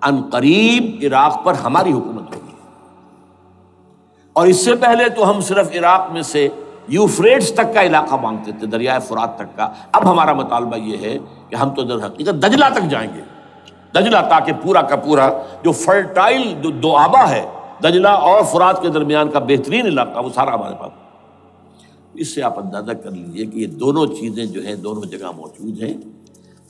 ان قریب عراق پر ہماری حکومت ہوگی. اور اس سے پہلے تو ہم صرف عراق میں سے یوفریٹس تک کا علاقہ مانگتے تھے، دریائے فرات تک کا. اب ہمارا مطالبہ یہ ہے کہ ہم تو در حقیقت دجلہ تک جائیں گے، دجلہ، تاکہ پورا کا پورا جو فرٹائل جو دو آبا ہے دجلہ اور فرات کے درمیان کا بہترین علاقہ، وہ سارا ہمارے پاس. اس سے آپ اندازہ کر لیجیے کہ یہ دونوں چیزیں جو ہیں دونوں جگہ موجود ہیں.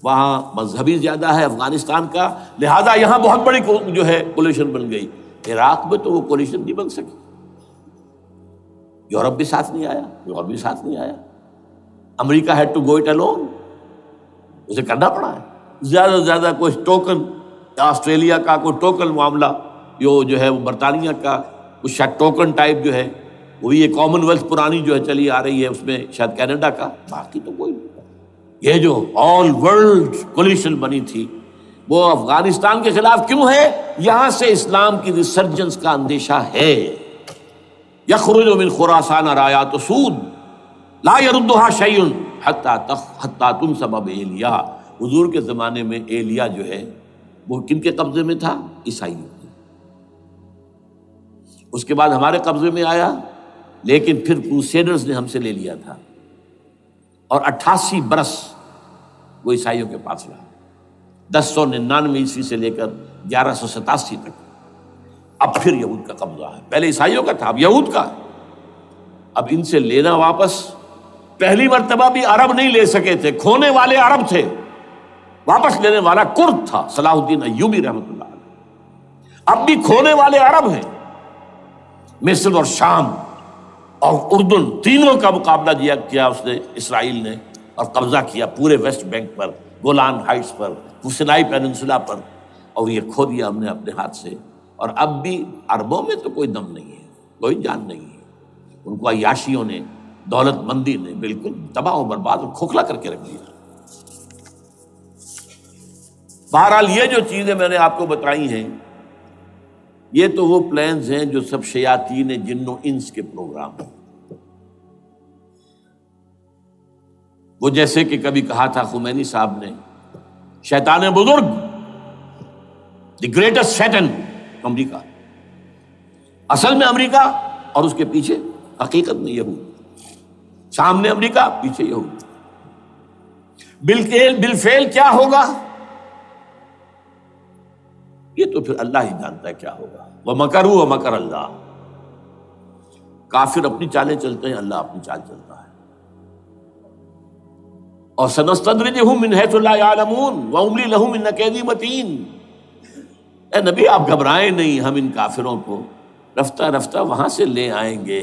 وہاں مذہبی زیادہ ہے افغانستان کا، لہذا یہاں بہت بڑی جو ہے کولیشن بن گئی. عراق میں تو وہ کولیشن نہیں بن سکی. یورپ بھی ساتھ نہیں آیا، یورپ بھی ساتھ نہیں آیا. America had to go it alone, اسے کرنا پڑا ہے. زیادہ سے زیادہ کوئی ٹوکن آسٹریلیا کا کوئی ٹوکن معاملہ جو ہے وہ برطانیہ کا کچھ شاید ٹوکن ٹائپ جو ہے وہی یہ کامن ویلتھ پرانی جو ہے چلی آ رہی ہے، اس میں شاید کینیڈا کا، باقی تو کوئی نہیں۔ یہ جو آل ورلڈ کولیشن بنی تھی وہ افغانستان کے خلاف کیوں ہے؟ یہاں سے اسلام کی ریسرجنس کا اندیشہ ہے۔ یخرج من خراسان رایات سود لا یردها شیء حتی تنصب بایلیا۔ حضور کے زمانے میں ایلیا جو ہے وہ کن کے قبضے میں تھا؟ عیسائیوں کے۔ اس کے بعد ہمارے قبضے میں آیا، لیکن پھر کروسیڈرز نے ہم سے لے لیا تھا، اور 88 برس وہ عیسائیوں کے پاس رہا، 1099 عیسوی سے لے کر 1187 تک۔ اب پھر یہود کا قبضہ ہے، پہلے عیسائیوں کا تھا، اب یہود کا۔ اب ان سے لینا واپس، پہلی مرتبہ بھی عرب نہیں لے سکے تھے، کھونے والے عرب تھے، واپس لینے والا کرد تھا، صلاح الدین ایوبی رحمۃ اللہ علیہ۔ اب بھی کھونے والے عرب ہیں، مصر اور شام اور اردن، تینوں کا مقابلہ کیا اس نے، اسرائیل نے، اور قبضہ کیا پورے ویسٹ بینک پر، گولان ہائٹس پر، سینائی پیننسولا پر، اور یہ کھو دیا ہم نے اپنے ہاتھ سے۔ اور اب بھی عربوں میں تو کوئی دم نہیں ہے، کوئی جان نہیں ہے، ان کو عیاشیوں نے، دولت مندی نے بالکل تباہ و برباد اور کھوکھلا کر کے رکھ دیا۔ بہرحال یہ جو چیزیں میں نے آپ کو بتائی ہیں، یہ تو وہ پلانز ہیں جو سب شیاطین جن و انس کے پروگرام ہیں۔ وہ جیسے کہ کبھی کہا تھا خمینی صاحب نے، شیطان بزرگ، دی گریٹسٹ شیطن، امریکہ، اصل میں امریکہ، اور اس کے پیچھے حقیقت میں یہود، سامنے امریکہ، پیچھے یہود۔ بالفعل کیا ہوگا یہ تو پھر اللہ ہی جانتا ہے کیا ہوگا۔ وَمَكَرُوا وَمَكَرَ اللَّهُ، کافر اپنی چالیں چلتے ہیں، اللہ اپنی چال چلتا ہے۔ اور سَنَسْتَدْرِجُهُم مِّنْ حَيْثُ لَا يَعْلَمُونَ وَأُمْلِي لَهُمْ إِنَّ كَيْدِي مَتِينٌ۔ اے نبی آپ گھبرائیں نہیں، ہم ان کافروں کو رفتہ رفتہ وہاں سے لے آئیں گے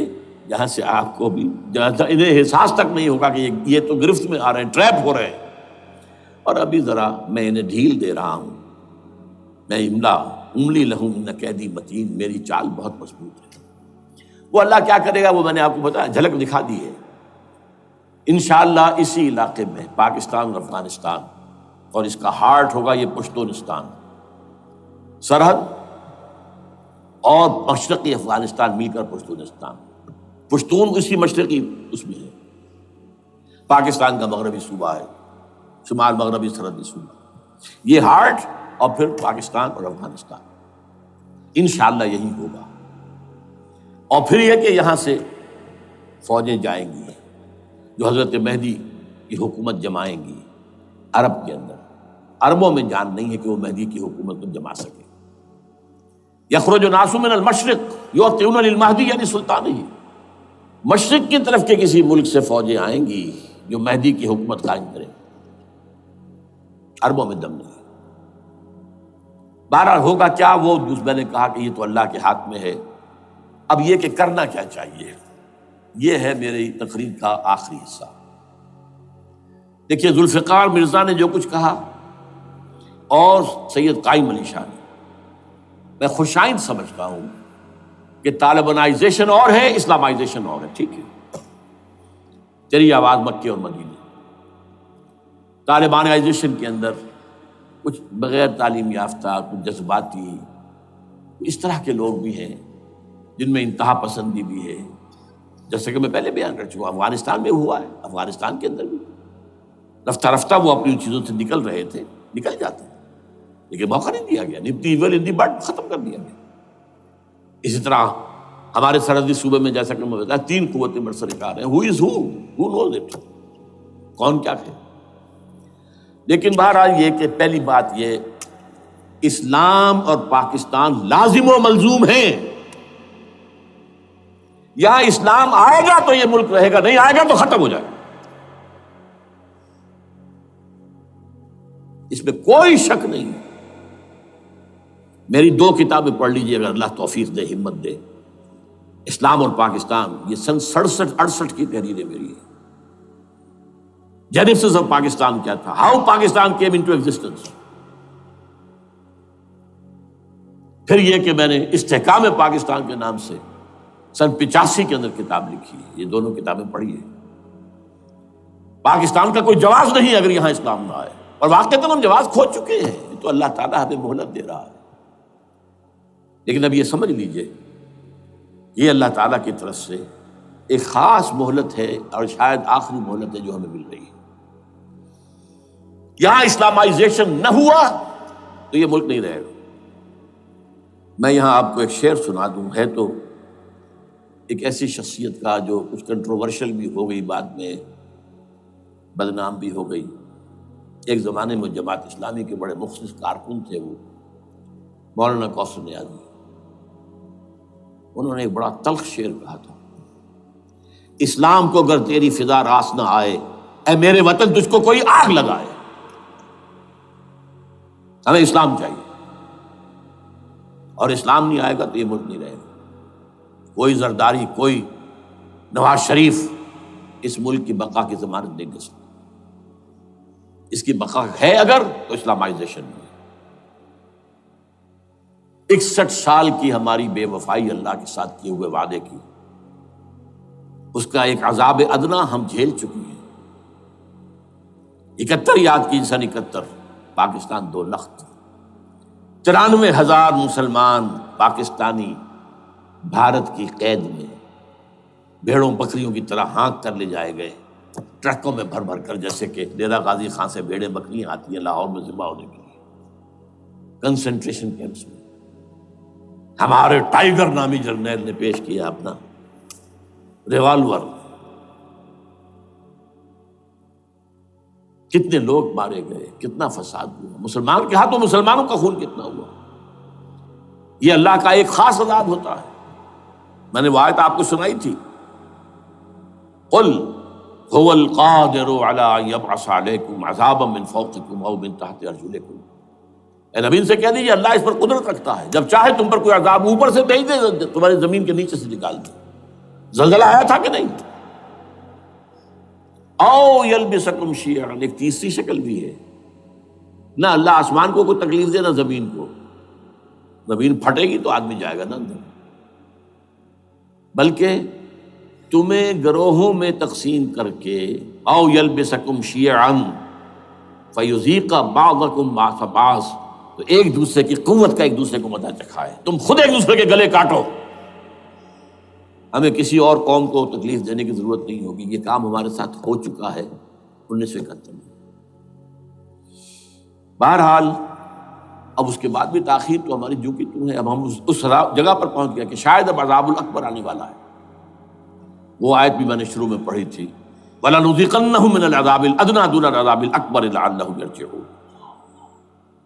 جہاں سے آپ کو بھی انہیں احساس تک نہیں ہوگا کہ یہ تو گرفت میں آ رہے ہیں، ٹریپ ہو رہے ہیں، اور ابھی ذرا میں انہیں ڈھیل دے رہا ہوں۔ میں املی لہم ان قیدی متین، میری چال بہت مضبوط ہے۔ وہ اللہ کیا کرے گا وہ میں نے آپ کو بتایا، جھلک دکھا دی ہے۔ انشاءاللہ اسی علاقے میں پاکستان اور افغانستان، اور اس کا ہارٹ ہوگا یہ پشتونستان، سرحد اور مشرقی افغانستان مل کر پشتونستان، پشتون اسی مشرقی اس میں ہے، پاکستان کا مغربی صوبہ ہے، شمال مغربی سرحدی صوبہ، یہ ہارٹ، اور پھر پاکستان اور افغانستان، انشاءاللہ یہی ہوگا۔ اور پھر یہ کہ یہاں سے فوجیں جائیں گی جو حضرت مہدی کی حکومت جمائیں گی عرب کے اندر۔ عربوں میں جان نہیں ہے کہ وہ مہدی کی حکومت کو جما سکے۔ یخرج ناس من المشرق یؤتون للمہدی یعنی سلطانہ، مشرق کی طرف کے کسی ملک سے فوجیں آئیں گی جو مہدی کی حکومت قائم کریں۔ عربوں میں دم نہیں۔ بہرحال ہوگا کیا، وہ میں نے کہا کہ یہ تو اللہ کے ہاتھ میں ہے۔ اب یہ کہ کرنا کیا چاہیے، یہ ہے میری تقریر کا آخری حصہ۔ دیکھیے ذوالفقار مرزا نے جو کچھ کہا اور سید قائم علی شاہ نے، میں خوشائند سمجھتا ہوں کہ طالبانائزیشن اور ہے، اسلامائزیشن اور ہے، ٹھیک ہے، چلی آواز مکے اور مدینے۔ طالبانائزیشن کے اندر کچھ بغیر تعلیم یافتہ، کچھ جذباتی، اس طرح کے لوگ بھی ہیں جن میں انتہا پسندی بھی ہے، جیسے کہ میں پہلے بیان کر چکا، افغانستان میں ہوا ہے، افغانستان کے اندر بھی رفتہ رفتہ وہ اپنی چیزوں سے نکل رہے تھے، نکل جاتے ہیں، لیکن موقع نہیں دیا گیا، نب دی ایول ان دی بڈ، ختم کر دیا گیا۔ اسی طرح ہمارے سرحدی صوبے میں جیسا کہ میں بتایا 3 قوتیں برسرکار ہیں، who knows it، کون کیا کہ۔ لیکن بہرحال یہ کہ پہلی بات یہ، اسلام اور پاکستان لازم و ملزوم ہیں۔ یہاں اسلام آئے گا تو یہ ملک رہے گا، نہیں آئے گا تو ختم ہو جائے گا، اس میں کوئی شک نہیں۔ میری 2 کتابیں پڑھ لیجیے اگر اللہ توفیق دے، ہمت دے، اسلام اور پاکستان، یہ سن 67-68 کی تحریریں میری ہیں۔ جینیسس آف پاکستان کیا تھا، how Pakistan came into existence, پھر یہ کہ میں نے استحکام پاکستان کے نام سے سن 85 کے اندر کتاب لکھی ہے، یہ دونوں کتابیں پڑھی ہیں۔ پاکستان کا کوئی جواز نہیں اگر یہاں اسلام نہ آئے، اور واقعتاً ہم جواز کھو چکے ہیں، یہ تو اللہ تعالیٰ ہمیں مہلت دے رہا ہے۔ لیکن اب یہ سمجھ لیجئے، یہ اللہ تعالیٰ کی طرف سے ایک خاص مہلت ہے، اور شاید آخری مہلت ہے جو ہمیں مل رہی ہے۔ یہاں اسلامائزیشن نہ ہوا تو یہ ملک نہیں رہے گا۔ میں یہاں آپ کو ایک شعر سنا دوں، ہے تو ایک ایسی شخصیت کا جو کچھ کنٹروورشل بھی ہو گئی، بعد میں بدنام بھی ہو گئی۔ ایک زمانے میں جماعت اسلامی کے بڑے مخلص کارکن تھے وہ، مولانا کوثر نیازی۔ انہوں نے ایک بڑا تلخ شعر کہا تھا، اسلام کو اگر تیری فضا راس نہ آئے، اے میرے وطن تجھ کو کوئی آگ لگائے۔ ہمیں اسلام چاہیے، اور اسلام نہیں آئے گا تو یہ ملک نہیں رہے گا۔ کوئی زرداری، کوئی نواز شریف اس ملک کی بقا کی ضمانت نہیں دے سکتا۔ اس کی بقا ہے اگر تو اسلامائزیشن میں۔ 61 سال کی ہماری بے وفائی اللہ کے ساتھ کیے ہوئے وعدے کی، اس کا ایک عذاب ادنا ہم جھیل چکے ہیں۔ 71 یاد کی، سن 71 پاکستان 2 لخت، 93,000 مسلمان پاکستانی بھارت کی قید میں بھیڑوں بکریوں کی طرح ہانک کر لے جائے گئے، ٹرکوں میں بھر بھر کر، جیسے کہ ڈیرہ غازی خان سے بھیڑیں بکریاں آتی ہیں لاہور میں ذبح ہونے کے لیے، کنسنٹریشن کیمپس میں۔ ہمارے ٹائیگر نامی جرنیل نے پیش کیا اپنا ریوالور، کتنے لوگ مارے گئے، کتنا فساد ہوا، مسلمان کے ہاتھوں مسلمانوں کا خون کتنا ہوا۔ یہ اللہ کا ایک خاص عذاب ہوتا ہے۔ میں نے وہ آیت آپ کو سنائی تھی، قل هو القادر على ان يبعث عليكم عذابا من فوقكم او من تحت ارجلكم۔ اے نبی ان سے کہہ دیجیے اللہ اس پر قدرت رکھتا ہے، جب چاہے تم پر کوئی عذاب اوپر سے بھیج دے، تمہاری زمین کے نیچے سے نکال دے۔ زلزلہ آیا تھا کہ نہیں؟ او یلبسکم شیعا، ایک تیسری شکل بھی ہے، نہ اللہ آسمان کو کوئی تکلیف دے نہ زمین کو، زمین پھٹے گی تو آدمی جائے گا نا اندر، بلکہ تمہیں گروہوں میں تقسیم کر کے، او یلبسکم شیعا فیذیق بعضکم بعض بعض، تو ایک دوسرے کی قوت کا ایک دوسرے کو مزہ چکھائے، تم خود ایک دوسرے کے گلے کاٹو۔ ہمیں کسی اور قوم کو تکلیف دینے کی ضرورت نہیں ہوگی، یہ کام ہمارے ساتھ ہو چکا ہے 1971 میں۔ بہرحال اب اس کے بعد بھی تاخیر تو ہماری جو کی تو ہے، اب ہم اس جگہ پر پہنچ گئے کہ شاید اب عذاب الاکبر آنے والا ہے۔ وہ آیت بھی میں نے شروع میں پڑھی تھی، وَلَنُذِيقَنَّهُم مِّنَ الْعَذَابِ الْأَدْنَىٰ دُونَ الْعَذَابِ الْأَكْبَرِ لَعَلَّهُمْ يَرْجِعُونَ۔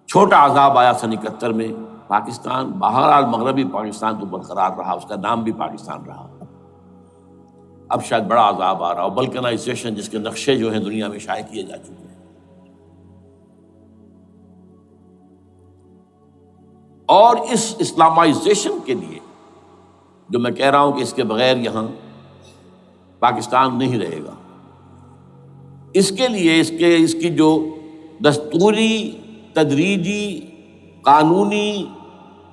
چھوٹا عذاب آیا سن 71 میں پاکستان، بہرحال مغربی پاکستان تو برقرار رہا، اس کا نام بھی پاکستان رہا۔ اب شاید بڑا عذاب آ رہا ہو، بلکنائزیشن جس کے نقشے جو ہیں دنیا میں شائع کیے جا چکے ہیں۔ اور اس اسلامائزیشن کے لیے جو میں کہہ رہا ہوں کہ اس کے بغیر یہاں پاکستان نہیں رہے گا، اس کے لیے اس کی جو دستوری، تدریجی، قانونی،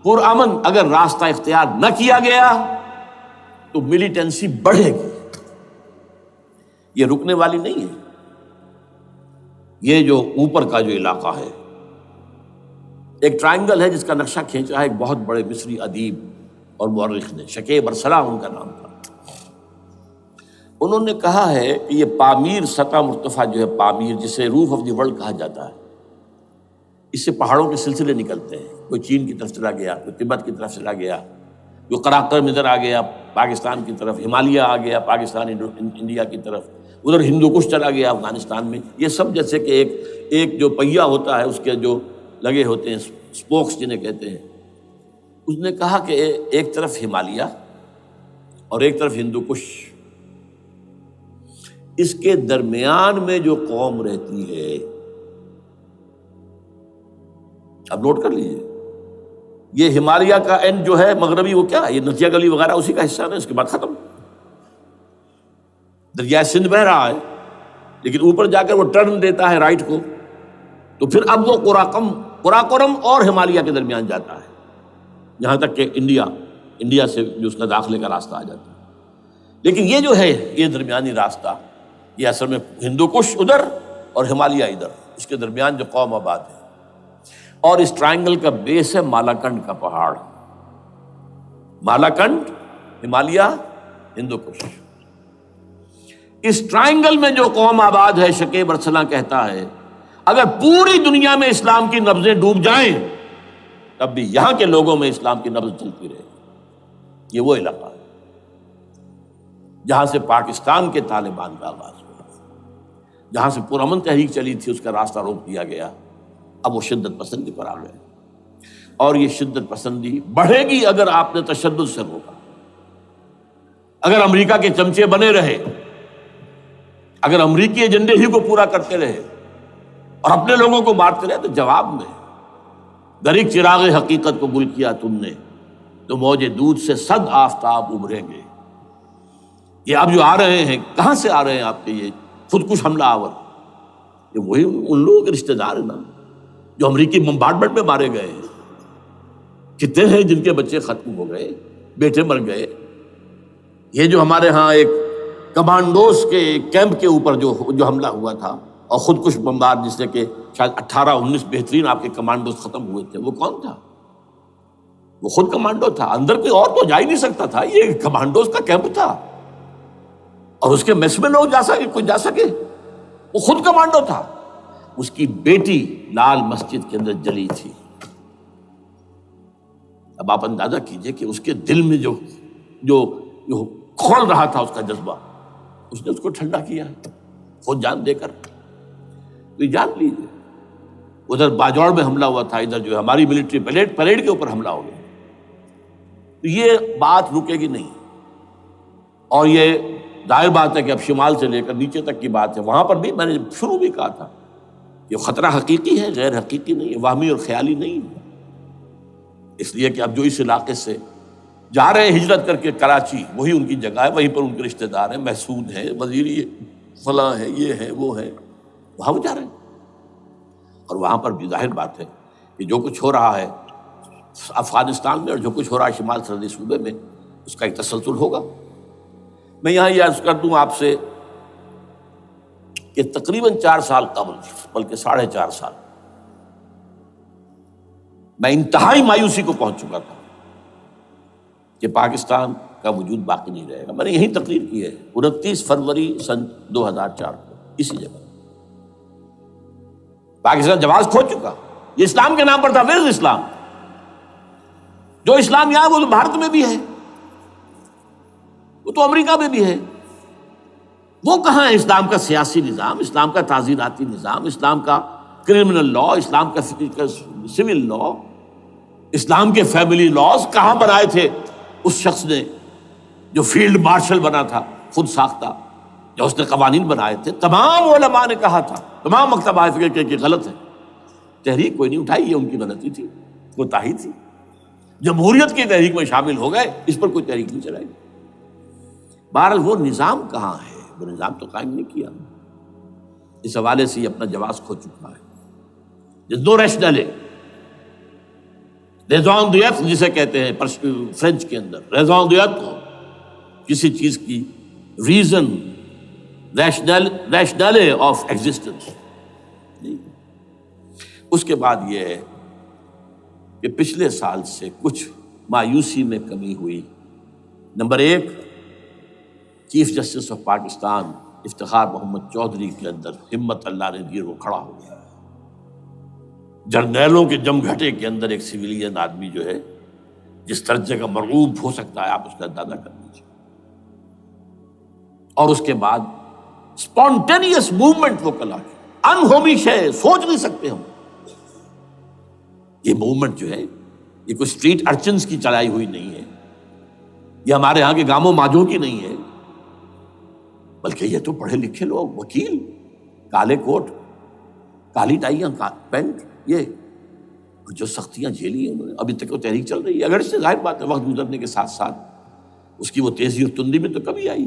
پرامن اگر راستہ اختیار نہ کیا گیا تو ملیٹنسی بڑھے گی، یہ رکنے والی نہیں ہے۔ یہ جو اوپر کا جو علاقہ ہے، ایک ٹرائنگل ہے جس کا نقشہ کھینچا ہے ایک بہت بڑے مصری ادیب اور مورخ نے، شکیب ارسلہ ان کا نام تھا۔ انہوں نے کہا ہے کہ یہ پامیر سطح مرتفع جو ہے، پامیر جسے روف آف دی ورلڈ کہا جاتا ہے، اس سے پہاڑوں کے سلسلے نکلتے ہیں، کوئی چین کی طرف چلا گیا، کوئی تبت کی طرف چلا گیا، جو قراقرم ادھر آ گیا پاکستان کی طرف، ہمالیہ آ گیا پاکستان انڈیا کی طرف، ادھر ہندو کش چلا گیا افغانستان میں۔ یہ سب جیسے کہ ایک جو پہیہ ہوتا ہے، اس کے جو لگے ہوتے ہیں اسپوکس جنہیں کہتے ہیں۔ اس نے کہا کہ ایک طرف ہمالیہ اور ایک طرف ہندو کش، اس کے درمیان میں جو قوم رہتی ہے، اب نوٹ کر لیجیے، یہ ہمالیہ کا اینڈ جو ہے مغربی، وہ کیا ہے، یہ نتیا گلی وغیرہ اسی کا حصہ ہے، اس کے بعد ختم، دریائے سندھ بہ رہا ہے، لیکن اوپر جا کر وہ ٹرن دیتا ہے رائٹ کو، تو پھر اب وہ قراقرم اور ہمالیہ کے درمیان جاتا ہے۔ یہاں تک کہ انڈیا سے جو اس کا داخلے کا راستہ آ جاتا ہے. لیکن یہ جو ہے یہ درمیانی راستہ یہ اصل میں ہندو کش ادھر اور ہمالیہ ادھر، اس کے درمیان جو قوم آباد ہے. اور اس ٹرائنگل کا بیس ہے مالاکنڈ کا پہاڑ، مالاکنڈ، ہمالیہ، ہندو کش. اس ٹرائنگل میں جو قوم آباد ہے، شکیب ارسلان کہتا ہے اگر پوری دنیا میں اسلام کی نبضیں ڈوب جائیں تب بھی یہاں کے لوگوں میں اسلام کی نبض چلتی رہے گی. یہ وہ علاقہ ہے جہاں سے پاکستان کے طالبان کا آغاز ہوا، جہاں سے پرامن تحریک چلی تھی اس کا راستہ روک دیا گیا. اب وہ شدت پسندی پر آ گئے، اور یہ شدت پسندی بڑھے گی اگر آپ نے تشدد سے روکا. اگر امریکہ کے چمچے بنے رہے، اگر امریکی ایجنڈے ہی کو پورا کرتے رہے اور اپنے لوگوں کو مارتے رہے، تو جواب میں گر ایک چراغ حقیقت کو گل کیا تم نے تو موج دودھ سے صد آفتاب ابھریں گے. یہ اب جو آ رہے ہیں کہاں سے آ رہے ہیں آپ کے یہ خودکش حملہ آور؟ یہ وہی ان لوگوں کے رشتہ دار ہیں نا جو امریکی بمبارڈمنٹ میں مارے گئے ہیں. کتنے ہیں جن کے بچے ختم ہو گئے، بیٹے مر گئے. یہ جو ہمارے ہاں ایک کمانڈوز کے کیمپ کے اوپر جو حملہ ہوا تھا اور خودکش بمبار، جس سے کہ شاید 18-19 بہترین آپ کے کمانڈوز ختم ہوئے تھے، وہ کون تھا؟ وہ خود کمانڈو تھا. اندر کوئی اور تو جا ہی نہیں سکتا تھا، یہ کمانڈوز کا کیمپ تھا اور اس کے میس میں لوگ کوئی جا سکے. وہ خود کمانڈو تھا. اس کی بیٹی لال مسجد کے اندر جلی تھی. اب آپ اندازہ کیجئے کہ اس کے دل میں جو کھول رہا تھا اس کا جذبہ، اس نے اس کو ٹھنڈا کیا خود جان دے کر. تو جان لیجیے ادھر باجوڑ میں حملہ ہوا تھا، ادھر جو ہے ہماری ملٹری پریڈ کے اوپر حملہ ہو گیا. تو یہ بات رکے گی نہیں. اور یہ ظاہر بات ہے کہ اب شمال سے لے کر نیچے تک کی بات ہے. وہاں پر بھی میں نے شروع بھی کہا تھا یہ خطرہ حقیقی ہے، غیر حقیقی نہیں ہے، وہمی اور خیالی نہیں ہے. اس لیے کہ اب جو اس علاقے سے جا رہے ہیں ہجرت کر کے کراچی، وہی ان کی جگہ ہے، وہیں پر ان کے رشتہ دار ہیں، محسود ہیں، وزیری فلاں ہے، یہ ہے وہ ہے، وہاں وہ جا رہے ہیں. اور وہاں پر بھی ظاہر بات ہے کہ جو کچھ ہو رہا ہے افغانستان میں اور جو کچھ ہو رہا ہے شمال سرحدی صوبے میں، اس کا ایک تسلسل ہوگا. میں یہاں یہ عرض کر دوں آپ سے کہ تقریباً 4 سال قبل، بلکہ 4.5 سال، میں انتہائی مایوسی کو پہنچ چکا تھا کہ پاکستان کا وجود باقی نہیں رہے گا. میں نے یہی تقریر کی ہے 29 فروری سن 2004 کو اسی جگہ. پاکستان جواز کھو چکا. یہ اسلام کے نام پر تھا. ویئر از اسلام؟ جو اسلام یہاں وہ تو بھارت میں بھی ہے، وہ تو امریکہ میں بھی ہے. وہ کہاں ہے اسلام کا سیاسی نظام، اسلام کا تعزیراتی نظام، اسلام کا کرمنل لا، اسلام کا سول لا، اسلام کے فیملی لاز کہاں بنائے تھے اس شخص نے جو فیلڈ مارشل بنا تھا خود ساختہ، جو اس نے قوانین بنائے تھے. تمام علماء نے کہا تھا، تمام مکتبہ فکر کہ غلط ہے. تحریک کوئی نہیں اٹھائی، یہ ان کی غلطی تھی، کوتاہی تھی. جمہوریت کی تحریک میں شامل ہو گئے، اس پر کوئی تحریک نہیں چلائی. بہرحال وہ نظام کہاں ہے؟ وہ نظام تو قائم نہیں کیا. اس حوالے سے یہ اپنا جواز کھو چکا ہے. دو ریشنل ہے، ریزون دیت جسے کہتے ہیں فرینچ کے اندر، ریزون دیت کو کسی چیز کی ریزن، ریشنل آف ایگزسٹنس. اس کے بعد یہ ہے کہ پچھلے سال سے کچھ مایوسی میں کمی ہوئی. Number 1، chief justice of Pakistan Iftikhar Muhammad Chaudhry کے اندر ہمت اللہ نے دی، وہ کھڑا ہو گیا. جرنیلوں کے جم گھٹے کے اندر ایک سویلین آدمی جو ہے جس درجے کا مرعوب ہو سکتا ہے آپ اس کا اندازہ کر لیجیے. اور اس کے بعد اسپونٹینیس موومنٹ وہ کلا ہے، انہومی شے، سوچ نہیں سکتے ہم. یہ موومنٹ جو ہے یہ کوئی اسٹریٹ ارچنز کی چلائی ہوئی نہیں ہے، یہ ہمارے ہاں کے گاموں ماجوں کی نہیں ہے، بلکہ یہ تو پڑھے لکھے لوگ، وکیل، کالے کوٹ، کالی ٹائیاں، پینٹ، یہ جو سختیاں جھیلی ہیں انہوں نے. ابھی تک وہ تحریک چل رہی ہے. اگر اس سے ظاہر بات ہے وقت گزرنے کے ساتھ ساتھ اس کی وہ تیزی اور تندی میں تو کمی آئی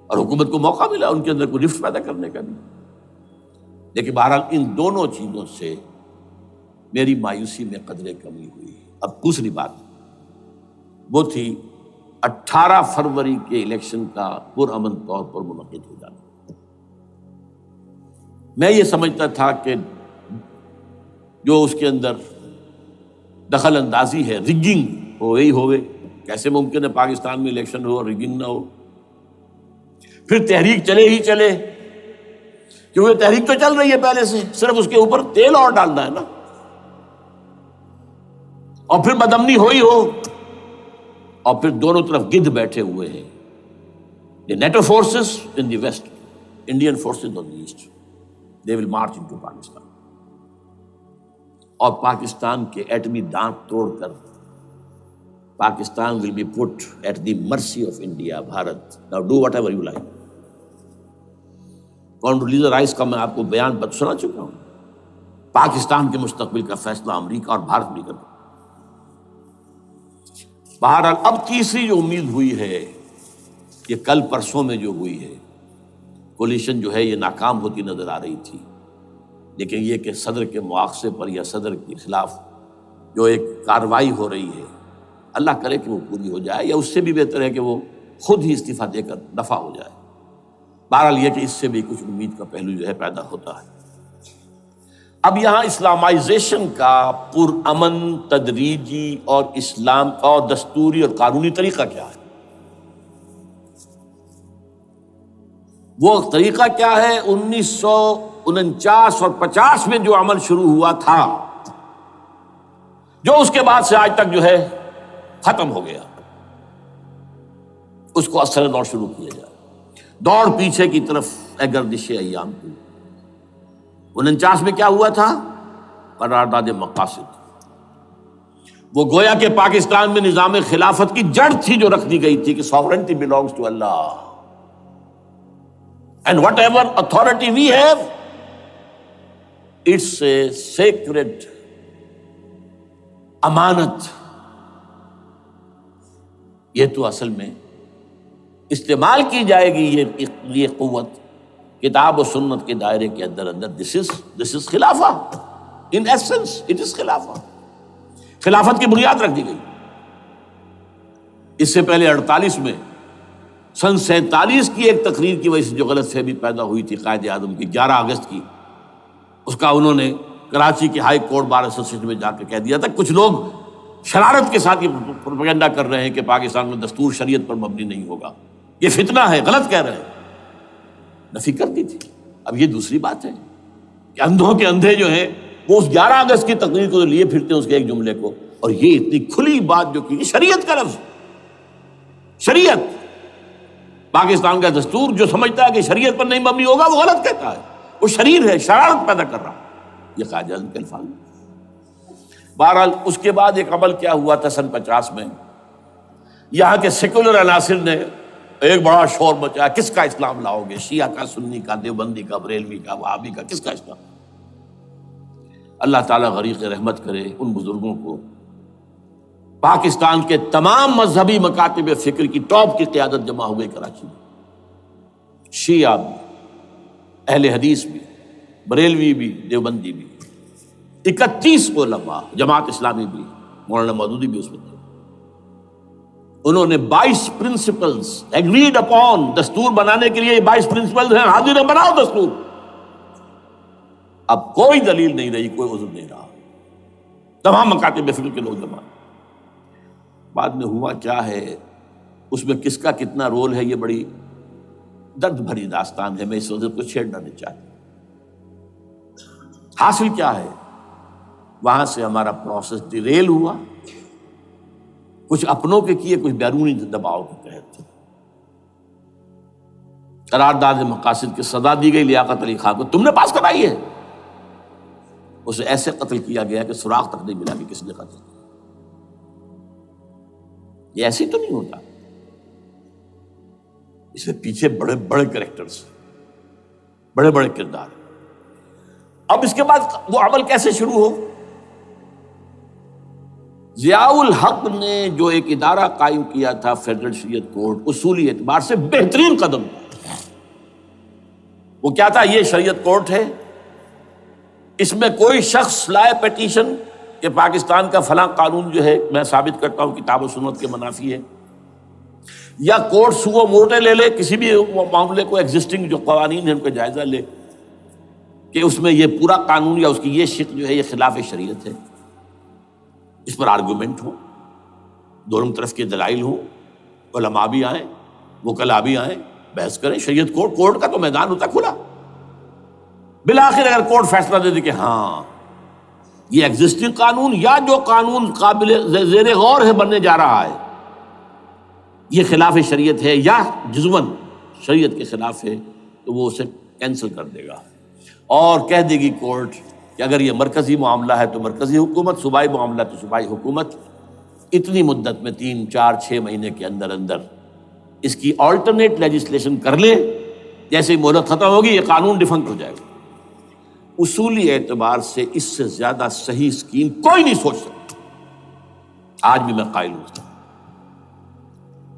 اور حکومت کو موقع ملا ان کے اندر کوئی رفت پیدا کرنے کا بھی. لیکن بہرحال ان دونوں چیزوں سے میری مایوسی میں قدرے کمی ہوئی. اب دوسری بات وہ تھی 18 فروری کے الیکشن کا پرامن طور پر منعقد ہو جانا۔ میں یہ سمجھتا تھا کہ جو اس کے اندر دخل اندازی ہے، رگنگ ہو گئی ہوئے، کیسے ممکن ہے پاکستان میں الیکشن ہو اور رگنگ نہ ہو؟ پھر تحریک چلے ہی چلے، کیونکہ تحریک تو چل رہی ہے پہلے سے، صرف اس کے اوپر تیل اور ڈالنا ہے نا، اور پھر بدامنی ہوئی ہو، اور پھر دونوں طرف گدھ بیٹھے ہوئے ہیں، the NATO forces in the west, Indian forces on the east, they will march into Pakistan, اور پاکستان کے ایٹمی دانت توڑ کر Pakistan will be put at the mercy of India, Bharat, now do whatever you like. Condoleezza Rice کا میں آپ کو بیان سنا چکا ہوں، پاکستان کے مستقبل کا فیصلہ امریکہ اور بھارت بھی کرتا۔ بہرحال اب تیسری جو امید ہوئی ہے، یہ کل پرسوں میں جو ہوئی ہے، کولیشن جو ہے یہ ناکام ہوتی نظر آ رہی تھی، لیکن یہ کہ صدر کے مواخذے پر یا صدر کے خلاف جو ایک کارروائی ہو رہی ہے، اللہ کرے کہ وہ پوری ہو جائے، یا اس سے بھی بہتر ہے کہ وہ خود ہی استعفیٰ دے کر دفع ہو جائے۔ بہرحال یہ کہ اس سے بھی کچھ امید کا پہلو جو ہے پیدا ہوتا ہے۔ اب یہاں اسلامائزیشن کا پرامن، تدریجی اور اسلام اور دستوری اور قانونی طریقہ کیا ہے؟ وہ طریقہ کیا ہے؟ 1949 اور 50 میں جو عمل شروع ہوا تھا، جو اس کے بعد سے آج تک جو ہے ختم ہو گیا، اس کو اثر دور شروع کیا جائے، دوڑ پیچھے کی طرف اے گردش ایام کی۔ 49 میں کیا ہوا تھا؟ قرارداد مقاصد، وہ گویا کہ پاکستان میں نظام خلافت کی جڑ تھی جو رکھ دی گئی تھی کہ sovereignty belongs to Allah and whatever authority we have, it's a sacred امانت۔ یہ تو اصل میں استعمال کی جائے گی یہ قوت کتاب و سنت کے دائرے کے اندر this is خلافہ، in essence it is خلافہ، خلافت کی بنیاد رکھ دی گئی۔ اس سے پہلے 48 میں سن 47 کی ایک تقریر کی وجہ سے جو غلط فہمی پیدا ہوئی تھی قائد اعظم کی، 11 اگست کی، اس کا انہوں نے کراچی کے ہائی کورٹ بار ایسوسیشن میں جا کے کہہ دیا تھا، کچھ لوگ شرارت کے ساتھ یہ پروپیگنڈا کر رہے ہیں کہ پاکستان میں دستور شریعت پر مبنی نہیں ہوگا، یہ فتنہ ہے، غلط کہہ رہے ہیں، نفی کر دی تھی۔ اب یہ دوسری بات ہے کہ اندھوں کے اندھے جو ہیں وہ اس 11 اگست کی تقریر کو لیے پھرتے ہیں، اس کے ایک جملے کو، اور یہ اتنی کھلی بات جو کی، شریعت کا لفظ، شریعت، پاکستان کا دستور جو سمجھتا ہے کہ شریعت پر نہیں مبنی ہوگا وہ غلط کہتا ہے، وہ شریر ہے، شرارت پیدا کر رہا، یہ قائد اعظم کے الفاظ۔ بہرحال اس کے بعد ایک عمل کیا ہوا تھا سن 50 میں، یہاں کے سیکولر عناصر نے ایک بڑا شور مچایا، کس کا اسلام لاؤ گے؟ شیعہ کا، سنی کا، دیوبندی کا، بریلوی کا، وہابی کا، کس کا اسلام؟ اللہ تعالیٰ غریق رحمت کرے ان بزرگوں کو، پاکستان کے تمام مذہبی مکاتب فکر کی ٹاپ کی قیادت جمع ہو گئی کراچی میں، شیعہ بھی، اہل حدیث بھی، بریلوی بھی، دیوبندی بھی، 31 علماء، جماعت اسلامی بھی، مولانا مودودی بھی اس میں تھے۔ انہوں نے 22 پرنسپلز ایگریڈ اپون، دستور بنانے کے لیے 22 پرنسپلز ہیں، حاضر ہیں، بناؤ دستور۔ اب کوئی دلیل نہیں رہی، کوئی عذر نہیں رہا، تمام مکاتب فکر کے لوگ جمع۔ بعد میں ہوا کیا ہے، اس میں کس کا کتنا رول ہے، یہ بڑی درد بھری داستان ہے، میں اس وجہ کو چھیڑنا نہیں چاہتا۔ حاصل کیا ہے، وہاں سے ہمارا پروسیس ڈیریل ہوا، کچھ اپنوں کے کیے، کچھ بیرونی دباؤ کے تحت۔ قرارداد مقاصد کی سزا دی گئی لیاقت علی خان کو، تم نے پاس کرائی ہے، اسے ایسے قتل کیا گیا کہ سراغ تک نہیں ملا کہ کس نے قتل کیا۔ یہ ایسی تو نہیں ہوتا، اس میں پیچھے بڑے بڑے کریکٹرز، بڑے بڑے کردار۔ اب اس کے بعد وہ عمل کیسے شروع ہو؟ ضیاء الحق نے جو ایک ادارہ قائم کیا تھا فیڈرل شریعت کورٹ، اصولی اعتبار سے بہترین قدم تھا۔ وہ کیا تھا؟ یہ شریعت کورٹ ہے، اس میں کوئی شخص لائے پیٹیشن کہ پاکستان کا فلاں قانون جو ہے میں ثابت کرتا ہوں کتاب و سنت کے منافی ہے، یا کورٹ سو موٹے لے لے کسی بھی معاملے کو، ایگزسٹنگ جو قوانین ہیں ان کا جائزہ لے کہ اس میں یہ پورا قانون یا اس کی یہ شق جو ہے یہ خلاف شریعت ہے، اس پر آرگومنٹ ہو، دونوں طرف کے دلائل ہوں، علماء بھی آئیں، وکلاء بھی آئیں، بحث کریں، شریعت کورٹ کا تو میدان ہوتا کھلا۔ بالآخر اگر کورٹ فیصلہ دے دے کہ ہاں یہ ایگزسٹنگ قانون یا جو قانون قابل زیر غور ہے بننے جا رہا ہے یہ خلاف شریعت ہے یا جزوً شریعت کے خلاف ہے، تو وہ اسے کینسل کر دے گا اور کہہ دے گی کورٹ کہ اگر یہ مرکزی معاملہ ہے تو مرکزی حکومت، صوبائی معاملہ تو صوبائی حکومت، اتنی مدت میں 3 4 6 مہینے کے اندر اندر اس کی آلٹرنیٹ لیجسلیشن کر لے، جیسے ہی مہلت ختم ہوگی یہ قانون ڈیفنکٹ ہو جائے گا۔ اصولی اعتبار سے اس سے زیادہ صحیح اسکیم کوئی نہیں سوچ سکتا، آج بھی میں قائل ہوں،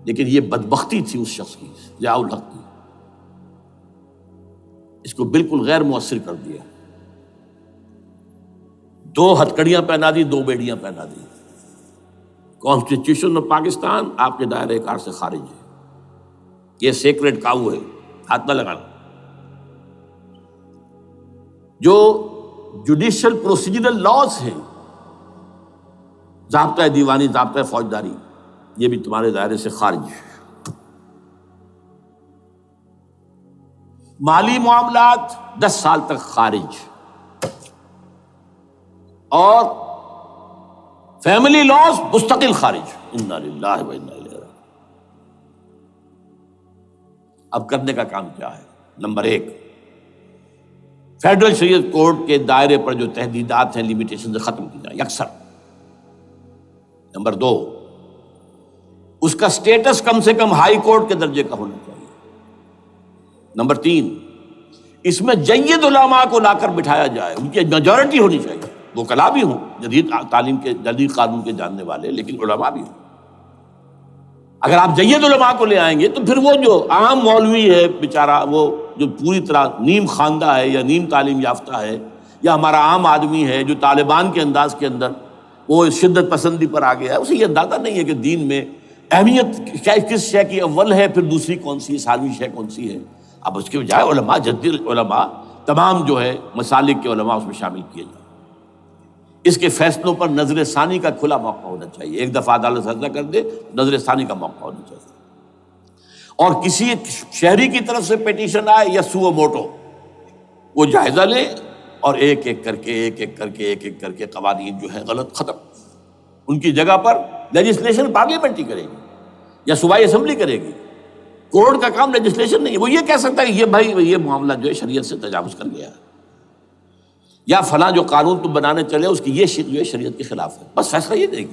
لیکن یہ بدبختی تھی اس شخص کی، ضیاء الحق کی، اس کو بالکل غیر مؤثر کر دیا، 2 ہتھکڑیاں پہنا دی، 2 بیڑیاں پہنا دی۔ کانسٹیٹیوشن آف پاکستان آپ کے دائرۂ کار سے خارج ہے، یہ سیکریٹ کاؤ ہے، ہاتھ نہ لگانا۔ جو جوڈیشل پروسیجرل لاز ہیں، ضابطۂ دیوانی، ضابطۂ فوجداری، یہ بھی تمہارے دائرے سے خارج ہے۔ مالی معاملات 10 سال تک خارج، اور فیملی لاز مستقل خارج۔ انا للہ و انا الیہ راجعون۔ اب کرنے کا کام کیا ہے؟ نمبر 1، فیڈرل شریعت کورٹ کے دائرے پر جو تحدیدات ہیں، لیمیٹیشن ختم کی جائیں یکسر۔ نمبر 2، اس کا سٹیٹس کم سے کم ہائی کورٹ کے درجے کا ہونا چاہیے۔ نمبر 3، اس میں جید علماء کو لا کر بٹھایا جائے، ان کی میجورٹی ہونی چاہیے، وکلاء بھی ہوں، جدید تعلیم کے جدید قانون کے جاننے والے، لیکن علماء بھی ہوں۔ اگر آپ جید علماء کو لے آئیں گے تو پھر وہ جو عام مولوی ہے بیچارہ، وہ جو پوری طرح نیم خواندہ ہے یا نیم تعلیم یافتہ ہے، یا ہمارا عام آدمی ہے جو طالبان کے انداز کے اندر وہ شدت پسندی پر آ گیا ہے، اسے یہ اندازہ نہیں ہے کہ دین میں اہمیت کس شے کی اول ہے، پھر دوسری کون سی، ثانوی شے کون سی ہے۔ اب اس کے بجائے علماء، جدید علماء، تمام جو ہے مسالک کے علماء اس میں شامل کیے جائیں۔ اس کے فیصلوں پر نظر ثانی کا کھلا موقع ہونا چاہیے، ایک دفعہ عدالت فیصلہ کر دے، نظر ثانی کا موقع ہونا چاہیے، اور کسی شہری کی طرف سے پیٹیشن آئے یا سو موٹو، وہ جائزہ لے اور ایک ایک کر کے قوانین جو ہے غلط ختم، ان کی جگہ پر لیجسلیشن پارلیمنٹ ہی کرے گی یا صوبائی اسمبلی کرے گی۔ کورٹ کا کام لیجسلیشن نہیں ہے، وہ یہ کہہ سکتا ہے کہ یہ بھائی یہ معاملہ جو ہے شریعت سے تجاوز کر گیا ہے، یا فلاں جو قانون تم بنانے چلے اس کی یہ شق جو ہے شریعت کے خلاف ہے، بس فیصلہ یہ دے گی۔